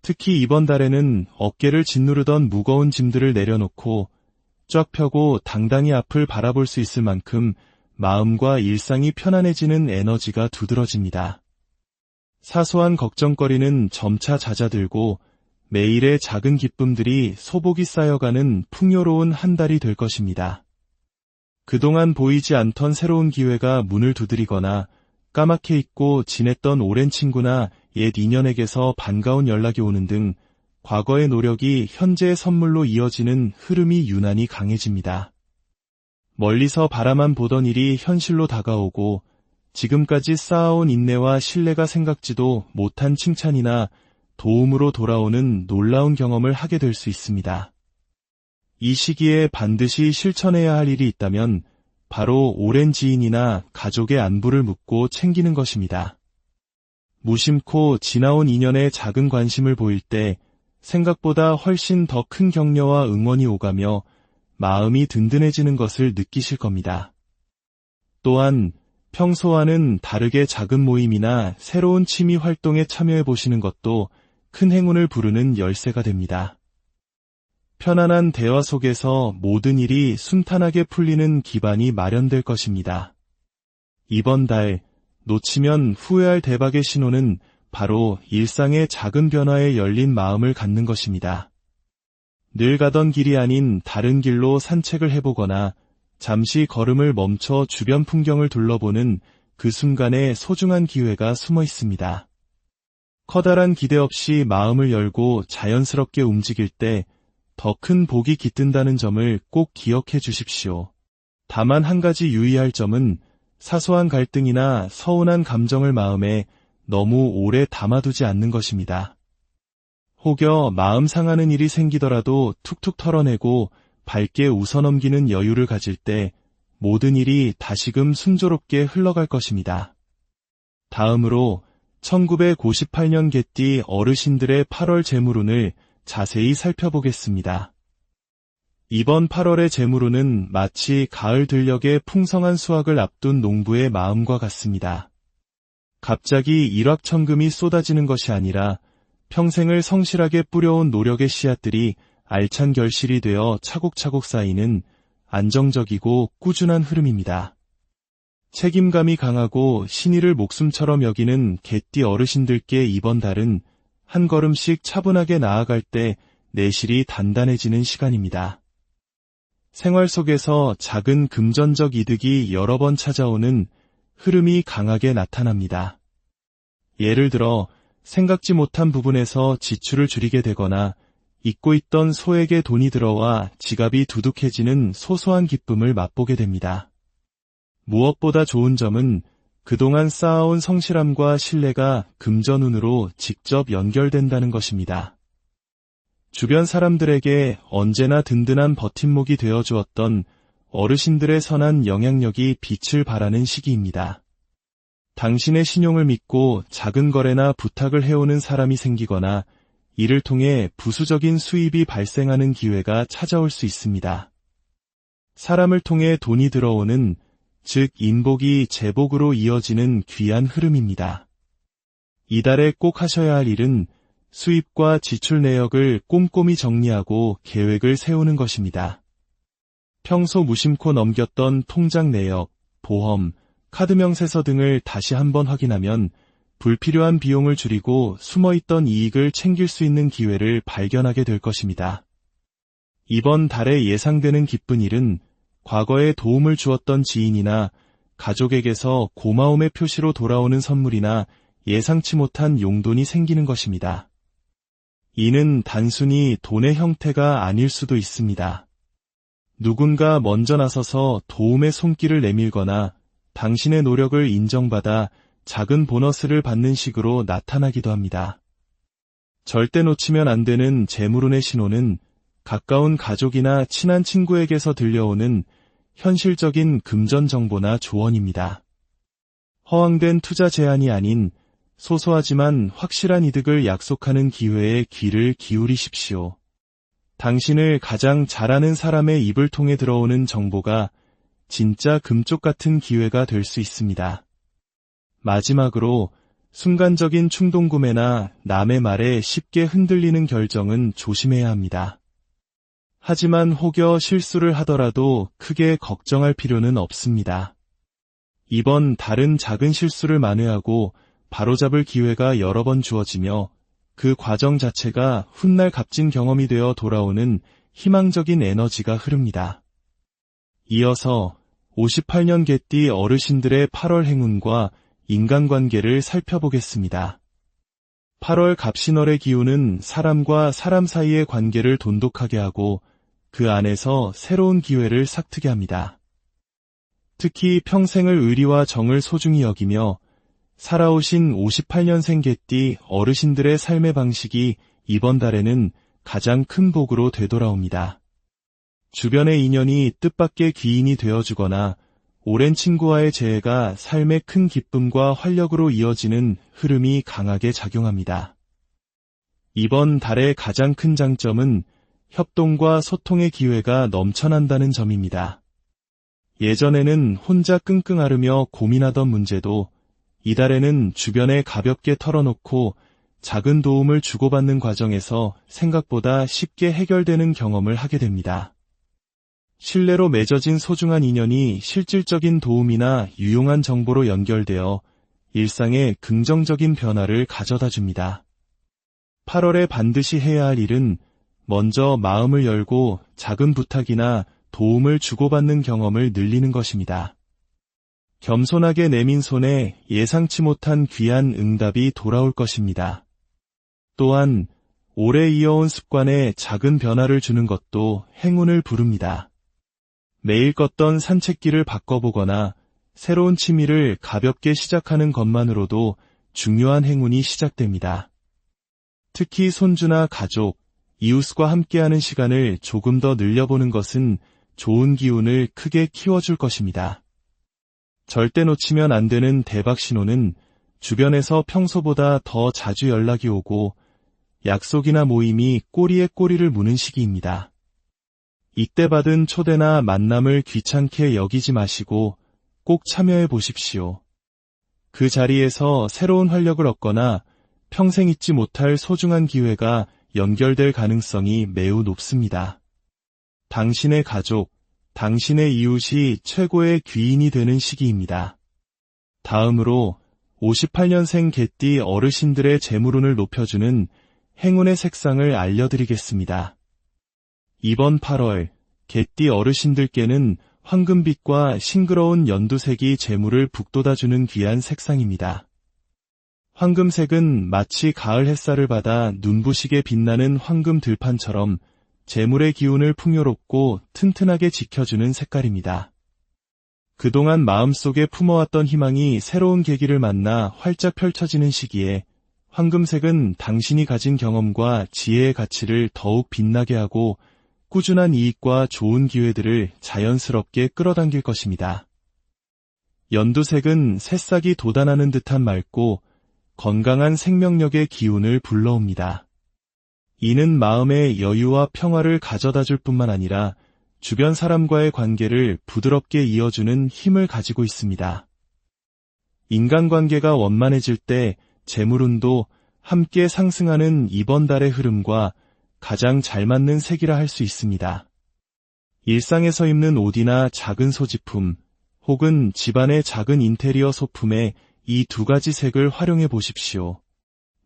특히 이번 달에는 어깨를 짓누르던 무거운 짐들을 내려놓고 쫙 펴고 당당히 앞을 바라볼 수 있을 만큼 마음과 일상이 편안해지는 에너지가 두드러집니다. 사소한 걱정거리는 점차 잦아들고 매일의 작은 기쁨들이 소복이 쌓여가는 풍요로운 한 달이 될 것입니다. 그동안 보이지 않던 새로운 기회가 문을 두드리거나 까맣게 잊고 지냈던 오랜 친구나 옛 인연에게서 반가운 연락이 오는 등 과거의 노력이 현재의 선물로 이어지는 흐름이 유난히 강해집니다. 멀리서 바라만 보던 일이 현실로 다가오고 지금까지 쌓아온 인내와 신뢰가 생각지도 못한 칭찬이나 도움으로 돌아오는 놀라운 경험을 하게 될 수 있습니다. 이 시기에 반드시 실천해야 할 일이 있다면 바로 오랜 지인이나 가족의 안부를 묻고 챙기는 것입니다. 무심코 지나온 인연에 작은 관심을 보일 때 생각보다 훨씬 더 큰 격려와 응원이 오가며 마음이 든든해지는 것을 느끼실 겁니다. 또한 평소와는 다르게 작은 모임이나 새로운 취미 활동에 참여해 보시는 것도 큰 행운을 부르는 열쇠가 됩니다. 편안한 대화 속에서 모든 일이 순탄하게 풀리는 기반이 마련될 것입니다. 이번 달 놓치면 후회할 대박의 신호는 바로 일상의 작은 변화에 열린 마음을 갖는 것입니다. 늘 가던 길이 아닌 다른 길로 산책을 해보거나 잠시 걸음을 멈춰 주변 풍경을 둘러보는 그 순간에 소중한 기회가 숨어 있습니다. 커다란 기대 없이 마음을 열고 자연스럽게 움직일 때 더 큰 복이 깃든다는 점을 꼭 기억해 주십시오. 다만 한 가지 유의할 점은 사소한 갈등이나 서운한 감정을 마음에 너무 오래 담아두지 않는 것입니다. 혹여 마음 상하는 일이 생기더라도 툭툭 털어내고 밝게 웃어넘기는 여유를 가질 때 모든 일이 다시금 순조롭게 흘러갈 것입니다. 다음으로 1958년 개띠 어르신들의 8월 재물운을 자세히 살펴보겠습니다. 이번 8월의 재물운은 마치 가을 들녘의 풍성한 수확을 앞둔 농부의 마음과 같습니다. 갑자기 일확천금이 쏟아지는 것이 아니라 평생을 성실하게 뿌려온 노력의 씨앗들이 알찬 결실이 되어 차곡차곡 쌓이는 안정적이고 꾸준한 흐름입니다. 책임감이 강하고 신의를 목숨처럼 여기는 개띠 어르신들께 이번 달은 한 걸음씩 차분하게 나아갈 때 내실이 단단해지는 시간입니다. 생활 속에서 작은 금전적 이득이 여러 번 찾아오는 흐름이 강하게 나타납니다. 예를 들어 생각지 못한 부분에서 지출을 줄이게 되거나 잊고 있던 소액의 돈이 들어와 지갑이 두둑해지는 소소한 기쁨을 맛보게 됩니다. 무엇보다 좋은 점은 그동안 쌓아온 성실함과 신뢰가 금전운으로 직접 연결된다는 것입니다. 주변 사람들에게 언제나 든든한 버팀목이 되어 주었던 어르신들의 선한 영향력이 빛을 발하는 시기입니다. 당신의 신용을 믿고 작은 거래나 부탁을 해오는 사람이 생기거나 이를 통해 부수적인 수입이 발생하는 기회가 찾아올 수 있습니다. 사람을 통해 돈이 들어오는, 즉 인복이 재복으로 이어지는 귀한 흐름입니다. 이달에 꼭 하셔야 할 일은 수입과 지출 내역을 꼼꼼히 정리하고 계획을 세우는 것입니다. 평소 무심코 넘겼던 통장 내역, 보험, 카드 명세서 등을 다시 한번 확인하면 불필요한 비용을 줄이고 숨어있던 이익을 챙길 수 있는 기회를 발견하게 될 것입니다. 이번 달에 예상되는 기쁜 일은 과거에 도움을 주었던 지인이나 가족에게서 고마움의 표시로 돌아오는 선물이나 예상치 못한 용돈이 생기는 것입니다. 이는 단순히 돈의 형태가 아닐 수도 있습니다. 누군가 먼저 나서서 도움의 손길을 내밀거나 당신의 노력을 인정받아 작은 보너스를 받는 식으로 나타나기도 합니다. 절대 놓치면 안 되는 재물운의 신호는 가까운 가족이나 친한 친구에게서 들려오는 현실적인 금전 정보나 조언입니다. 허황된 투자 제안이 아닌 소소하지만 확실한 이득을 약속하는 기회에 귀를 기울이십시오. 당신을 가장 잘 아는 사람의 입을 통해 들어오는 정보가 진짜 금쪽 같은 기회가 될 수 있습니다. 마지막으로 순간적인 충동구매나 남의 말에 쉽게 흔들리는 결정은 조심해야 합니다. 하지만 혹여 실수를 하더라도 크게 걱정할 필요는 없습니다. 이번 달은 작은 실수를 만회하고 바로잡을 기회가 여러 번 주어지며 그 과정 자체가 훗날 값진 경험이 되어 돌아오는 희망적인 에너지가 흐릅니다. 이어서 58년 개띠 어르신들의 8월 행운과 인간관계를 살펴보겠습니다. 8월 갑신월의 기운은 사람과 사람 사이의 관계를 돈독하게 하고 그 안에서 새로운 기회를 삭트게 합니다. 특히 평생을 의리와 정을 소중히 여기며 살아오신 58년생 개띠 어르신들의 삶의 방식이 이번 달에는 가장 큰 복으로 되돌아옵니다. 주변의 인연이 뜻밖의 귀인이 되어주거나 오랜 친구와의 재회가 삶의 큰 기쁨과 활력으로 이어지는 흐름이 강하게 작용합니다. 이번 달의 가장 큰 장점은 협동과 소통의 기회가 넘쳐난다는 점입니다. 예전에는 혼자 끙끙 앓으며 고민하던 문제도 이달에는 주변에 가볍게 털어놓고 작은 도움을 주고받는 과정에서 생각보다 쉽게 해결되는 경험을 하게 됩니다. 신뢰로 맺어진 소중한 인연이 실질적인 도움이나 유용한 정보로 연결되어 일상에 긍정적인 변화를 가져다 줍니다. 8월에 반드시 해야 할 일은 먼저 마음을 열고 작은 부탁이나 도움을 주고받는 경험을 늘리는 것입니다. 겸손하게 내민 손에 예상치 못한 귀한 응답이 돌아올 것입니다. 또한 오래 이어온 습관에 작은 변화를 주는 것도 행운을 부릅니다. 매일 걷던 산책길을 바꿔보거나 새로운 취미를 가볍게 시작하는 것만으로도 중요한 행운이 시작됩니다. 특히 손주나 가족, 이웃과 함께하는 시간을 조금 더 늘려보는 것은 좋은 기운을 크게 키워줄 것입니다. 절대 놓치면 안 되는 대박 신호는 주변에서 평소보다 더 자주 연락이 오고 약속이나 모임이 꼬리에 꼬리를 무는 시기입니다. 이때 받은 초대나 만남을 귀찮게 여기지 마시고 꼭 참여해 보십시오. 그 자리에서 새로운 활력을 얻거나 평생 잊지 못할 소중한 기회가 연결될 가능성이 매우 높습니다. 당신의 가족, 당신의 이웃이 최고의 귀인이 되는 시기입니다. 다음으로 58년생 개띠 어르신들의 재물운을 높여주는 행운의 색상을 알려드리겠습니다. 이번 8월 개띠 어르신들께는 황금빛과 싱그러운 연두색이 재물을 북돋아주는 귀한 색상입니다. 황금색은 마치 가을 햇살을 받아 눈부시게 빛나는 황금 들판처럼 재물의 기운을 풍요롭고 튼튼하게 지켜주는 색깔입니다. 그동안 마음속에 품어왔던 희망이 새로운 계기를 만나 활짝 펼쳐지는 시기에 황금색은 당신이 가진 경험과 지혜의 가치를 더욱 빛나게 하고 꾸준한 이익과 좋은 기회들을 자연스럽게 끌어당길 것입니다. 연두색은 새싹이 돋아나는 듯한 맑고 건강한 생명력의 기운을 불러옵니다. 이는 마음의 여유와 평화를 가져다 줄 뿐만 아니라 주변 사람과의 관계를 부드럽게 이어주는 힘을 가지고 있습니다. 인간관계가 원만해질 때 재물운도 함께 상승하는 이번 달의 흐름과 가장 잘 맞는 색이라 할 수 있습니다. 일상에서 입는 옷이나 작은 소지품, 혹은 집안의 작은 인테리어 소품에 이 두 가지 색을 활용해 보십시오.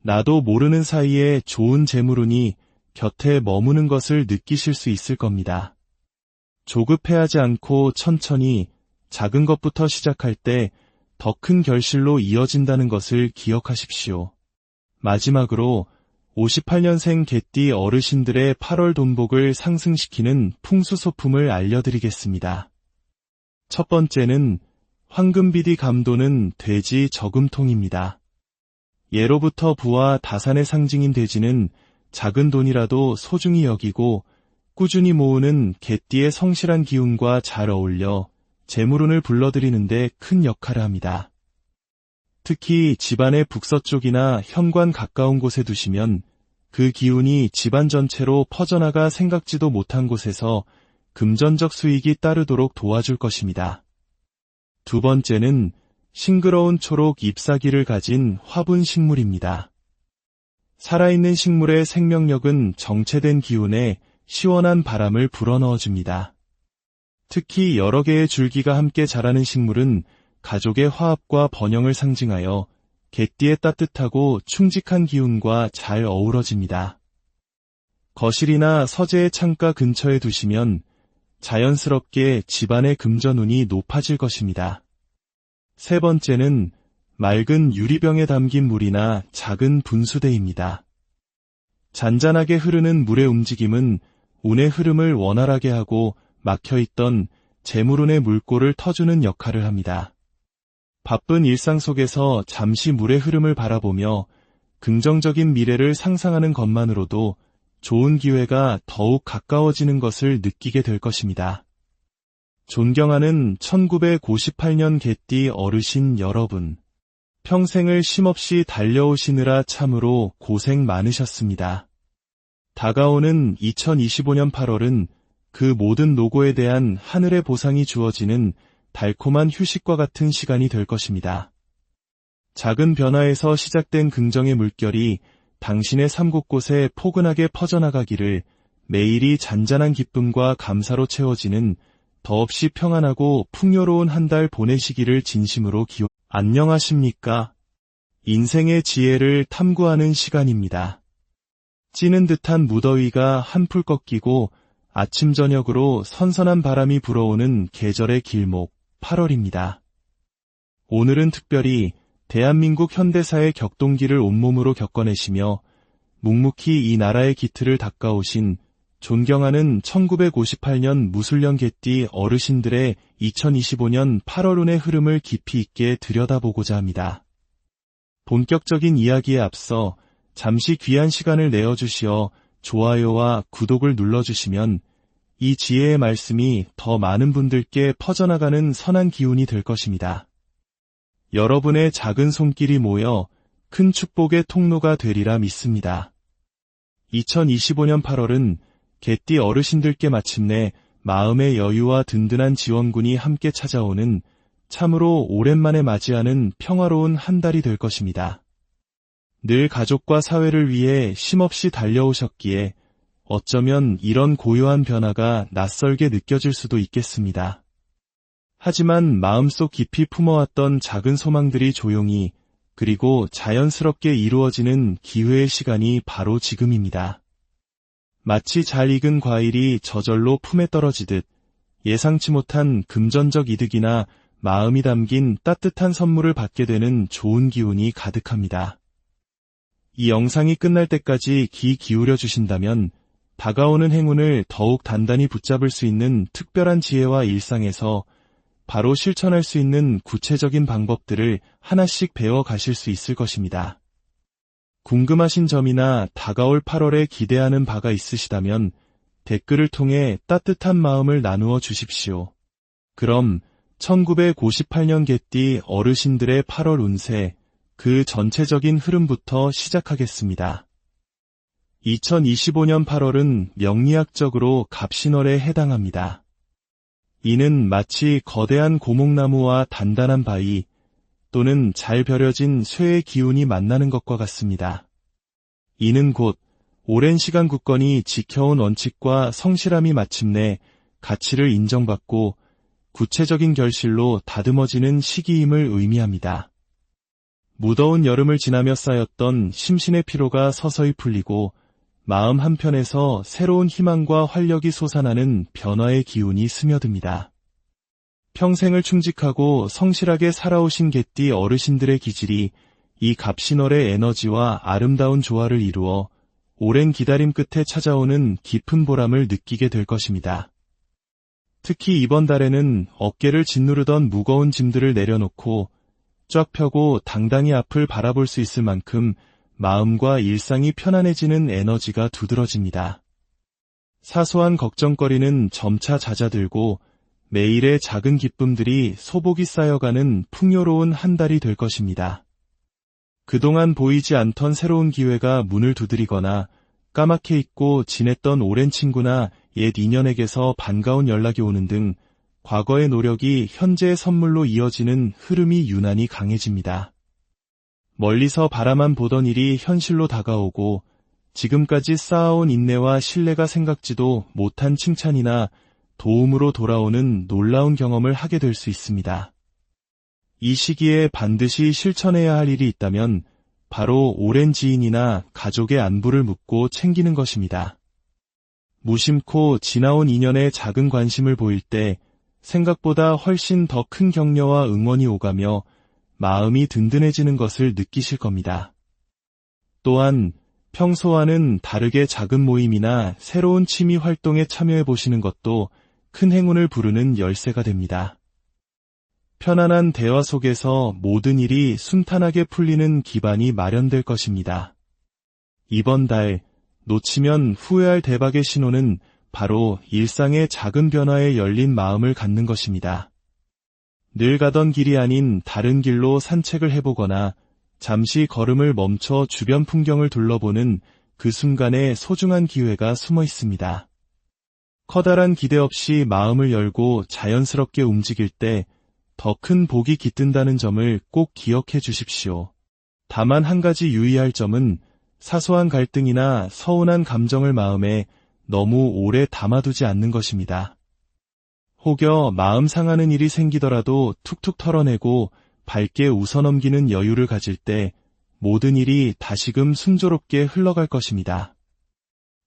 나도 모르는 사이에 좋은 재물운이 곁에 머무는 것을 느끼실 수 있을 겁니다. 조급해하지 않고 천천히 작은 것부터 시작할 때 더 큰 결실로 이어진다는 것을 기억하십시오. 마지막으로 58년생 개띠 어르신들의 8월 돈복을 상승시키는 풍수소품을 알려드리겠습니다. 첫 번째는 황금비디 감도는 돼지 저금통입니다. 예로부터 부와 다산의 상징인 돼지는 작은 돈이라도 소중히 여기고 꾸준히 모으는 개띠의 성실한 기운과 잘 어울려 재물운을 불러들이는데 큰 역할을 합니다. 특히 집안의 북서쪽이나 현관 가까운 곳에 두시면 그 기운이 집안 전체로 퍼져나가 생각지도 못한 곳에서 금전적 수익이 따르도록 도와줄 것입니다. 두 번째는 싱그러운 초록 잎사귀를 가진 화분 식물입니다. 살아있는 식물의 생명력은 정체된 기운에 시원한 바람을 불어넣어줍니다. 특히 여러 개의 줄기가 함께 자라는 식물은 가족의 화합과 번영을 상징하여 개띠의 따뜻하고 충직한 기운과 잘 어우러집니다. 거실이나 서재의 창가 근처에 두시면 자연스럽게 집안의 금전운이 높아질 것입니다. 세 번째는 맑은 유리병에 담긴 물이나 작은 분수대입니다. 잔잔하게 흐르는 물의 움직임은 운의 흐름을 원활하게 하고 막혀있던 재물운의 물꼬를 터주는 역할을 합니다. 바쁜 일상 속에서 잠시 물의 흐름을 바라보며 긍정적인 미래를 상상하는 것만으로도 좋은 기회가 더욱 가까워지는 것을 느끼게 될 것입니다. 존경하는 1958년 개띠 어르신 여러분, 평생을 쉼없이 달려오시느라 참으로 고생 많으셨습니다. 다가오는 2025년 8월은 그 모든 노고에 대한 하늘의 보상이 주어지는 달콤한 휴식과 같은 시간이 될 것입니다. 작은 변화에서 시작된 긍정의 물결이 당신의 삶 곳곳에 포근하게 퍼져나가기를, 매일이 잔잔한 기쁨과 감사로 채워지는 더없이 평안하고 풍요로운 한 달 보내시기를 진심으로 안녕하십니까? 인생의 지혜를 탐구하는 시간입니다. 찌는 듯한 무더위가 한풀 꺾이고 아침 저녁으로 선선한 바람이 불어오는 계절의 길목 8월입니다. 오늘은 특별히 대한민국 현대사의 격동기를 온몸으로 겪어내시며 묵묵히 이 나라의 기틀을 닦아오신 존경하는 1958년 무술년 개띠 어르신들의 2025년 8월운의 흐름을 깊이 있게 들여다보고자 합니다. 본격적인 이야기에 앞서 잠시 귀한 시간을 내어주시어 좋아요와 구독을 눌러주시면 이 지혜의 말씀이 더 많은 분들께 퍼져나가는 선한 기운이 될 것입니다. 여러분의 작은 손길이 모여 큰 축복의 통로가 되리라 믿습니다. 2025년 8월은 개띠 어르신들께 마침내 마음의 여유와 든든한 지원군이 함께 찾아오는 참으로 오랜만에 맞이하는 평화로운 한 달이 될 것입니다. 늘 가족과 사회를 위해 쉼없이 달려오셨기에 어쩌면 이런 고요한 변화가 낯설게 느껴질 수도 있겠습니다. 하지만 마음속 깊이 품어왔던 작은 소망들이 조용히 그리고 자연스럽게 이루어지는 기회의 시간이 바로 지금입니다. 마치 잘 익은 과일이 저절로 품에 떨어지듯 예상치 못한 금전적 이득이나 마음이 담긴 따뜻한 선물을 받게 되는 좋은 기운이 가득합니다. 이 영상이 끝날 때까지 귀 기울여 주신다면 다가오는 행운을 더욱 단단히 붙잡을 수 있는 특별한 지혜와 일상에서 바로 실천할 수 있는 구체적인 방법들을 하나씩 배워 가실 수 있을 것입니다. 궁금하신 점이나 다가올 8월에 기대하는 바가 있으시다면 댓글을 통해 따뜻한 마음을 나누어 주십시오. 그럼 1958년 개띠 어르신들의 8월 운세, 그 전체적인 흐름부터 시작하겠습니다. 2025년 8월은 명리학적으로 갑신월에 해당합니다. 이는 마치 거대한 고목나무와 단단한 바위 또는 잘 벼려진 쇠의 기운이 만나는 것과 같습니다. 이는 곧 오랜 시간 굳건히 지켜온 원칙과 성실함이 마침내 가치를 인정받고 구체적인 결실로 다듬어지는 시기임을 의미합니다. 무더운 여름을 지나며 쌓였던 심신의 피로가 서서히 풀리고 마음 한편에서 새로운 희망과 활력이 솟아나는 변화의 기운이 스며듭니다. 평생을 충직하고 성실하게 살아오신 개띠 어르신들의 기질이 이 갑신월의 에너지와 아름다운 조화를 이루어 오랜 기다림 끝에 찾아오는 깊은 보람을 느끼게 될 것입니다. 특히 이번 달에는 어깨를 짓누르던 무거운 짐들을 내려놓고 쫙 펴고 당당히 앞을 바라볼 수 있을 만큼 마음과 일상이 편안해지는 에너지가 두드러집니다. 사소한 걱정거리는 점차 잦아들고 매일의 작은 기쁨들이 소복이 쌓여가는 풍요로운 한 달이 될 것입니다. 그동안 보이지 않던 새로운 기회가 문을 두드리거나 까맣게 잊고 지냈던 오랜 친구나 옛 인연에게서 반가운 연락이 오는 등 과거의 노력이 현재의 선물로 이어지는 흐름이 유난히 강해집니다. 멀리서 바라만 보던 일이 현실로 다가오고 지금까지 쌓아온 인내와 신뢰가 생각지도 못한 칭찬이나 도움으로 돌아오는 놀라운 경험을 하게 될 수 있습니다. 이 시기에 반드시 실천해야 할 일이 있다면 바로 오랜 지인이나 가족의 안부를 묻고 챙기는 것입니다. 무심코 지나온 인연에 작은 관심을 보일 때 생각보다 훨씬 더 큰 격려와 응원이 오가며 마음이 든든해지는 것을 느끼실 겁니다. 또한 평소와는 다르게 작은 모임이나 새로운 취미 활동에 참여해 보시는 것도 큰 행운을 부르는 열쇠가 됩니다. 편안한 대화 속에서 모든 일이 순탄하게 풀리는 기반이 마련될 것입니다. 이번 달 놓치면 후회할 대박의 신호는 바로 일상의 작은 변화에 열린 마음을 갖는 것입니다. 늘 가던 길이 아닌 다른 길로 산책을 해보거나 잠시 걸음을 멈춰 주변 풍경을 둘러보는 그 순간에 소중한 기회가 숨어 있습니다. 커다란 기대 없이 마음을 열고 자연스럽게 움직일 때 더 큰 복이 깃든다는 점을 꼭 기억해 주십시오. 다만 한 가지 유의할 점은 사소한 갈등이나 서운한 감정을 마음에 너무 오래 담아두지 않는 것입니다. 혹여 마음 상하는 일이 생기더라도 툭툭 털어내고 밝게 웃어넘기는 여유를 가질 때 모든 일이 다시금 순조롭게 흘러갈 것입니다.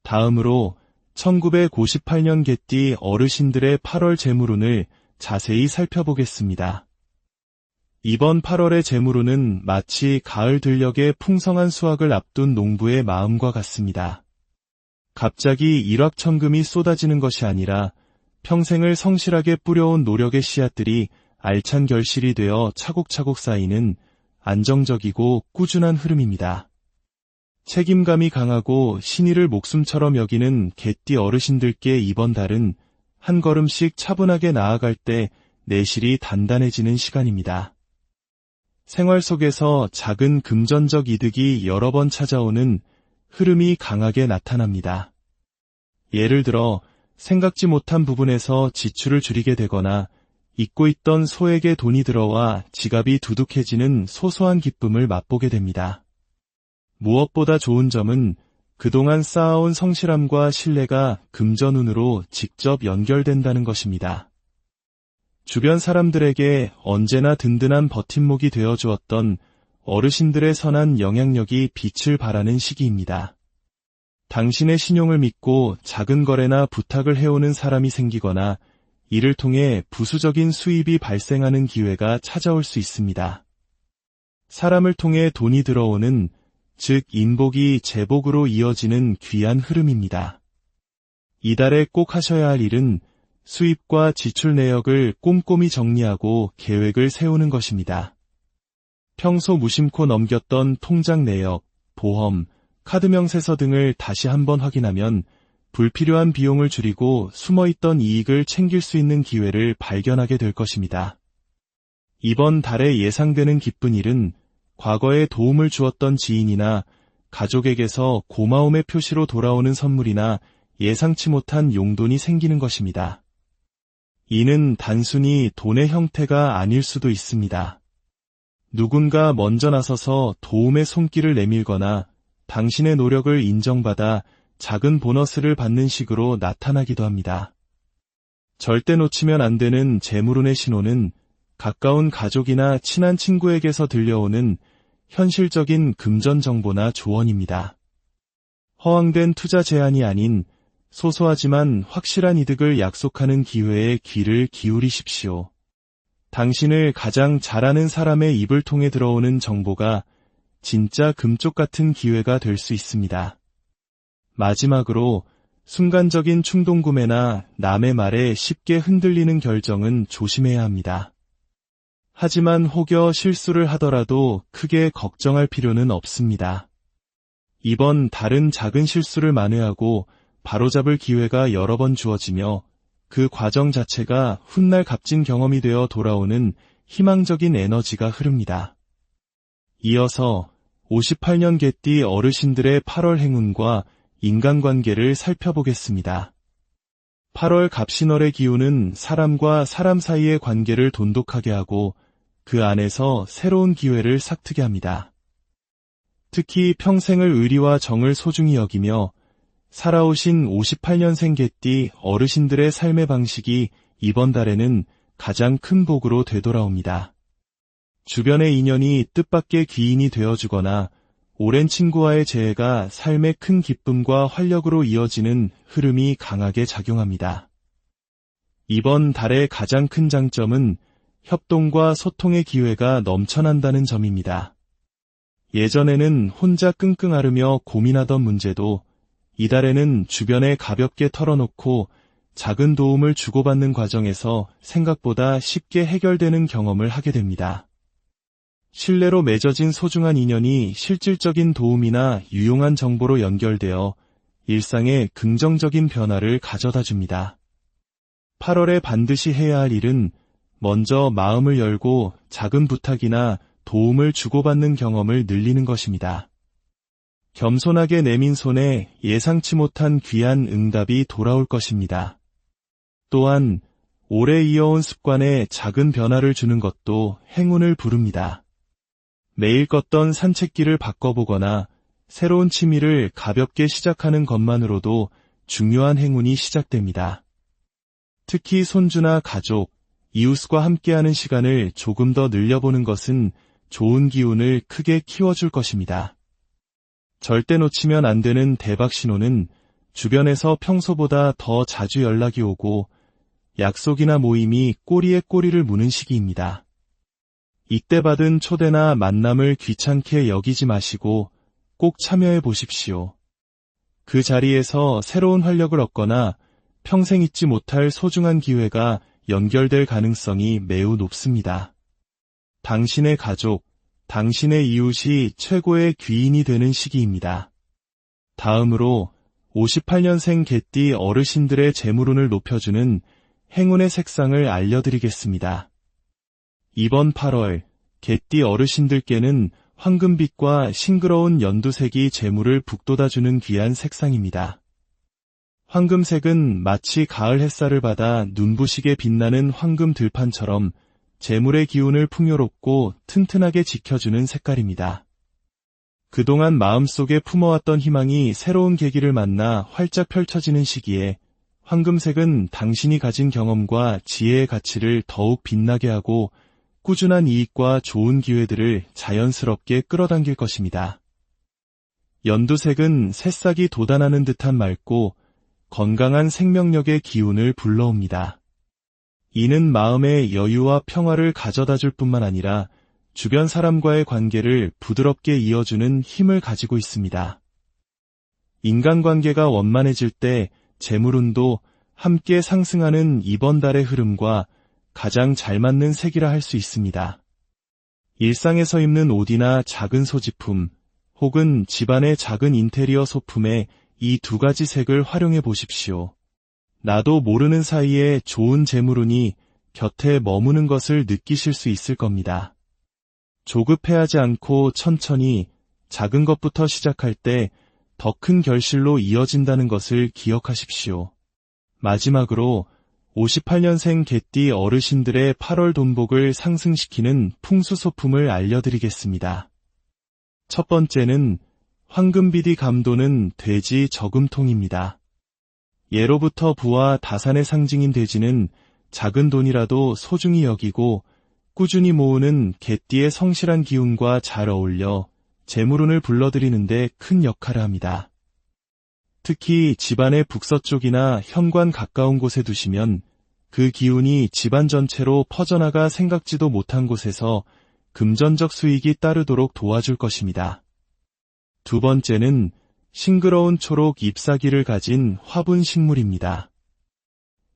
다음으로 1958년 개띠 어르신들의 8월 재물운을 자세히 살펴보겠습니다. 이번 8월의 재물운은 마치 가을 들녘의 풍성한 수확을 앞둔 농부의 마음과 같습니다. 갑자기 일확천금이 쏟아지는 것이 아니라 평생을 성실하게 뿌려온 노력의 씨앗들이 알찬 결실이 되어 차곡차곡 쌓이는 안정적이고 꾸준한 흐름입니다. 책임감이 강하고 신의를 목숨처럼 여기는 개띠 어르신들께 이번 달은 한 걸음씩 차분하게 나아갈 때 내실이 단단해지는 시간입니다. 생활 속에서 작은 금전적 이득이 여러 번 찾아오는 흐름이 강하게 나타납니다. 예를 들어 생각지 못한 부분에서 지출을 줄이게 되거나 잊고 있던 소액의 돈이 들어와 지갑이 두둑해지는 소소한 기쁨을 맛보게 됩니다. 무엇보다 좋은 점은 그동안 쌓아온 성실함과 신뢰가 금전운으로 직접 연결된다는 것입니다. 주변 사람들에게 언제나 든든한 버팀목이 되어주었던 어르신들의 선한 영향력이 빛을 발하는 시기입니다. 당신의 신용을 믿고 작은 거래나 부탁을 해오는 사람이 생기거나 이를 통해 부수적인 수입이 발생하는 기회가 찾아올 수 있습니다. 사람을 통해 돈이 들어오는, 즉 인복이 재복으로 이어지는 귀한 흐름입니다. 이달에 꼭 하셔야 할 일은 수입과 지출 내역을 꼼꼼히 정리하고 계획을 세우는 것입니다. 평소 무심코 넘겼던 통장 내역, 보험, 카드 명세서 등을 다시 한번 확인하면 불필요한 비용을 줄이고 숨어있던 이익을 챙길 수 있는 기회를 발견하게 될 것입니다. 이번 달에 예상되는 기쁜 일은 과거에 도움을 주었던 지인이나 가족에게서 고마움의 표시로 돌아오는 선물이나 예상치 못한 용돈이 생기는 것입니다. 이는 단순히 돈의 형태가 아닐 수도 있습니다. 누군가 먼저 나서서 도움의 손길을 내밀거나 당신의 노력을 인정받아 작은 보너스를 받는 식으로 나타나기도 합니다. 절대 놓치면 안 되는 재물운의 신호는 가까운 가족이나 친한 친구에게서 들려오는 현실적인 금전 정보나 조언입니다. 허황된 투자 제안이 아닌 소소하지만 확실한 이득을 약속하는 기회에 귀를 기울이십시오. 당신을 가장 잘 아는 사람의 입을 통해 들어오는 정보가 진짜 금쪽 같은 기회가 될 수 있습니다. 마지막으로 순간적인 충동구매나 남의 말에 쉽게 흔들리는 결정은 조심해야 합니다. 하지만 혹여 실수를 하더라도 크게 걱정할 필요는 없습니다. 이번 달은 작은 실수를 만회하고 바로잡을 기회가 여러 번 주어지며 그 과정 자체가 훗날 값진 경험이 되어 돌아오는 희망적인 에너지가 흐릅니다. 이어서 58년 개띠 어르신들의 8월 행운과 인간관계를 살펴보겠습니다. 8월 갑신월의 기운은 사람과 사람 사이의 관계를 돈독하게 하고 그 안에서 새로운 기회를 싹트게 합니다. 특히 평생을 의리와 정을 소중히 여기며 살아오신 58년생 개띠 어르신들의 삶의 방식이 이번 달에는 가장 큰 복으로 되돌아옵니다. 주변의 인연이 뜻밖의 귀인이 되어주거나 오랜 친구와의 재회가 삶의 큰 기쁨과 활력으로 이어지는 흐름이 강하게 작용합니다. 이번 달의 가장 큰 장점은 협동과 소통의 기회가 넘쳐난다는 점입니다. 예전에는 혼자 끙끙 앓으며 고민하던 문제도 이달에는 주변에 가볍게 털어놓고 작은 도움을 주고받는 과정에서 생각보다 쉽게 해결되는 경험을 하게 됩니다. 신뢰로 맺어진 소중한 인연이 실질적인 도움이나 유용한 정보로 연결되어 일상에 긍정적인 변화를 가져다 줍니다. 8월에 반드시 해야 할 일은 먼저 마음을 열고 작은 부탁이나 도움을 주고받는 경험을 늘리는 것입니다. 겸손하게 내민 손에 예상치 못한 귀한 응답이 돌아올 것입니다. 또한 오래 이어온 습관에 작은 변화를 주는 것도 행운을 부릅니다. 매일 걷던 산책길을 바꿔보거나 새로운 취미를 가볍게 시작하는 것만으로도 중요한 행운이 시작됩니다. 특히 손주나 가족, 이웃과 함께하는 시간을 조금 더 늘려보는 것은 좋은 기운을 크게 키워줄 것입니다. 절대 놓치면 안 되는 대박 신호는 주변에서 평소보다 더 자주 연락이 오고 약속이나 모임이 꼬리에 꼬리를 무는 시기입니다. 이때 받은 초대나 만남을 귀찮게 여기지 마시고 꼭 참여해 보십시오. 그 자리에서 새로운 활력을 얻거나 평생 잊지 못할 소중한 기회가 연결될 가능성이 매우 높습니다. 당신의 가족, 당신의 이웃이 최고의 귀인이 되는 시기입니다. 다음으로 58년생 개띠 어르신들의 재물운을 높여주는 행운의 색상을 알려드리겠습니다. 이번 8월 개띠 어르신들께는 황금빛과 싱그러운 연두색이 재물을 북돋아주는 귀한 색상입니다. 황금색은 마치 가을 햇살을 받아 눈부시게 빛나는 황금 들판처럼 재물의 기운을 풍요롭고 튼튼하게 지켜주는 색깔입니다. 그동안 마음속에 품어왔던 희망이 새로운 계기를 만나 활짝 펼쳐지는 시기에 황금색은 당신이 가진 경험과 지혜의 가치를 더욱 빛나게 하고 꾸준한 이익과 좋은 기회들을 자연스럽게 끌어당길 것입니다. 연두색은 새싹이 돋아나는 듯한 맑고 건강한 생명력의 기운을 불러옵니다. 이는 마음의 여유와 평화를 가져다 줄 뿐만 아니라 주변 사람과의 관계를 부드럽게 이어주는 힘을 가지고 있습니다. 인간관계가 원만해질 때 재물운도 함께 상승하는 이번 달의 흐름과 가장 잘 맞는 색이라 할 수 있습니다. 일상에서 입는 옷이나 작은 소지품, 혹은 집안의 작은 인테리어 소품에 이 두 가지 색을 활용해 보십시오. 나도 모르는 사이에 좋은 재물운이 곁에 머무는 것을 느끼실 수 있을 겁니다. 조급해하지 않고 천천히 작은 것부터 시작할 때 더 큰 결실로 이어진다는 것을 기억하십시오. 마지막으로 58년생 개띠 어르신들의 8월 돈복을 상승시키는 풍수소품을 알려드리겠습니다. 첫 번째는 황금비디 감도는 돼지 저금통입니다. 예로부터 부와 다산의 상징인 돼지는 작은 돈이라도 소중히 여기고 꾸준히 모으는 개띠의 성실한 기운과 잘 어울려 재물운을 불러들이는데 큰 역할을 합니다. 특히 집안의 북서쪽이나 현관 가까운 곳에 두시면 그 기운이 집안 전체로 퍼져나가 생각지도 못한 곳에서 금전적 수익이 따르도록 도와줄 것입니다. 두 번째는 싱그러운 초록 잎사귀를 가진 화분식물입니다.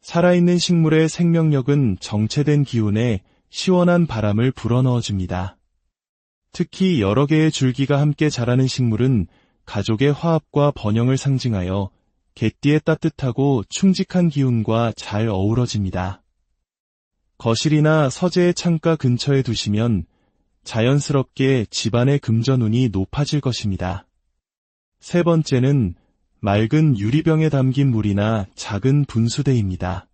살아있는 식물의 생명력은 정체된 기운에 시원한 바람을 불어넣어줍니다. 특히 여러 개의 줄기가 함께 자라는 식물은 가족의 화합과 번영을 상징하여 개띠의 따뜻하고 충직한 기운과 잘 어우러집니다. 거실이나 서재의 창가 근처에 두시면 자연스럽게 집안의 금전운이 높아질 것입니다. 세 번째는 맑은 유리병에 담긴 물이나 작은 분수대입니다.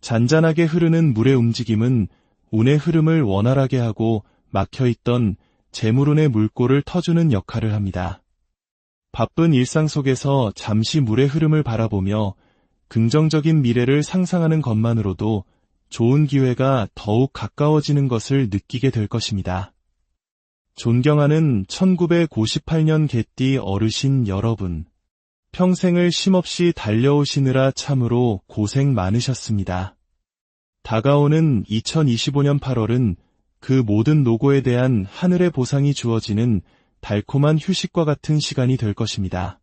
잔잔하게 흐르는 물의 움직임은 운의 흐름을 원활하게 하고 막혀있던 재물운의 물꼬를 터주는 역할을 합니다. 바쁜 일상 속에서 잠시 물의 흐름을 바라보며 긍정적인 미래를 상상하는 것만으로도 좋은 기회가 더욱 가까워지는 것을 느끼게 될 것입니다. 존경하는 1958년 개띠 어르신 여러분, 평생을 쉼없이 달려오시느라 참으로 고생 많으셨습니다. 다가오는 2025년 8월은 그 모든 노고에 대한 하늘의 보상이 주어지는 달콤한 휴식과 같은 시간이 될 것입니다.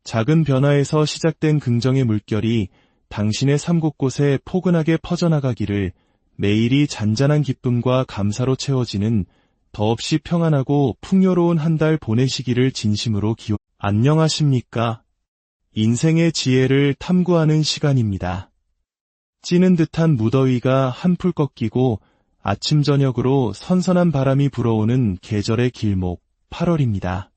작은 변화에서 시작된 긍정의 물결이 당신의 삶 곳곳에 포근하게 퍼져나가기를, 매일이 잔잔한 기쁨과 감사로 채워지는 더없이 평안하고 풍요로운 한 달 보내시기를 진심으로 안녕하십니까? 인생의 지혜를 탐구하는 시간입니다. 찌는 듯한 무더위가 한풀 꺾이고 아침 저녁으로 선선한 바람이 불어오는 계절의 길목 8월입니다.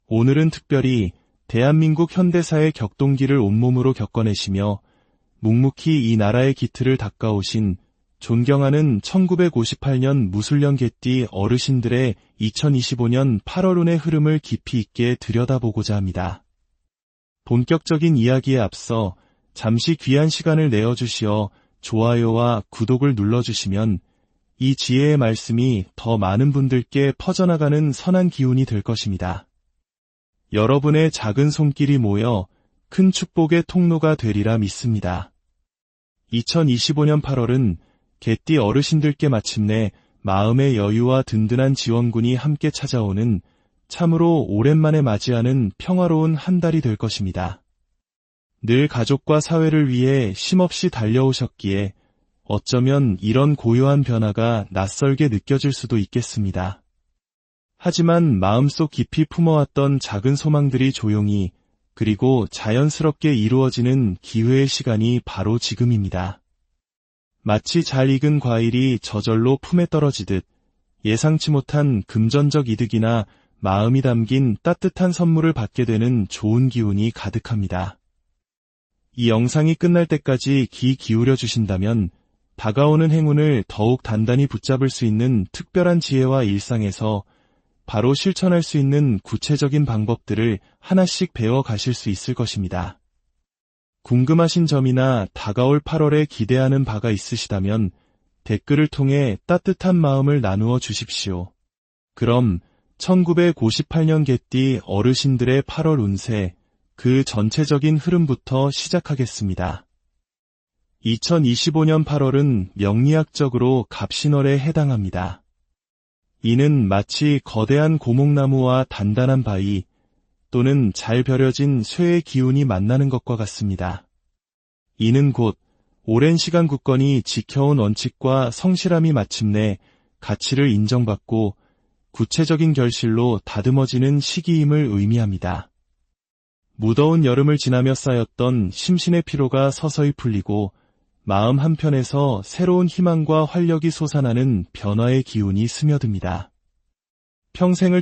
오늘은 특별히 대한민국 현대사의 격동기를 온몸으로 겪어내시며 묵묵히 이 나라의 기틀을 닦아오신 존경하는 1958년 무술년 개띠 어르신들의 2025년 8월운의 흐름을 깊이 있게 들여다보고자 합니다. 본격적인 이야기에 앞서 잠시 귀한 시간을 내어주시어 좋아요와 구독을 눌러주시면 이 지혜의 말씀이 더 많은 분들께 퍼져나가는 선한 기운이 될 것입니다. 여러분의 작은 손길이 모여 큰 축복의 통로가 되리라 믿습니다. 2025년 8월은 개띠 어르신들께 마침내 마음의 여유와 든든한 지원군이 함께 찾아오는 참으로 오랜만에 맞이하는 평화로운 한 달이 될 것입니다. 늘 가족과 사회를 위해 쉼없이 달려오셨기에 어쩌면 이런 고요한 변화가 낯설게 느껴질 수도 있겠습니다. 하지만 마음속 깊이 품어왔던 작은 소망들이 조용히 그리고 자연스럽게 이루어지는 기회의 시간이 바로 지금입니다. 마치 잘 익은 과일이 저절로 품에 떨어지듯 예상치 못한 금전적 이득이나 마음이 담긴 따뜻한 선물을 받게 되는 좋은 기운이 가득합니다. 이 영상이 끝날 때까지 귀 기울여 주신다면 다가오는 행운을 더욱 단단히 붙잡을 수 있는 특별한 지혜와 일상에서 바로 실천할 수 있는 구체적인 방법들을 하나씩 배워 가실 수 있을 것입니다. 궁금하신 점이나 다가올 8월에 기대하는 바가 있으시다면 댓글을 통해 따뜻한 마음을 나누어 주십시오. 그럼 1958년 개띠 어르신들의 8월 운세, 그 전체적인 흐름부터 시작하겠습니다. 2025년 8월은 명리학적으로 갑신월에 해당합니다. 이는 마치 거대한 고목나무와 단단한 바위 또는 잘 벼려진 쇠의 기운이 만나는 것과 같습니다. 이는 곧 오랜 시간 굳건히 지켜온 원칙과 성실함이 마침내 가치를 인정받고 구체적인 결실로 다듬어지는 시기임을 의미합니다. 무더운 여름을 지나며 쌓였던 심신의 피로가 서서히 풀리고 마음 한편에서 새로운 희망과 활력이 솟아나는 변화의 기운이 스며듭니다. 평생을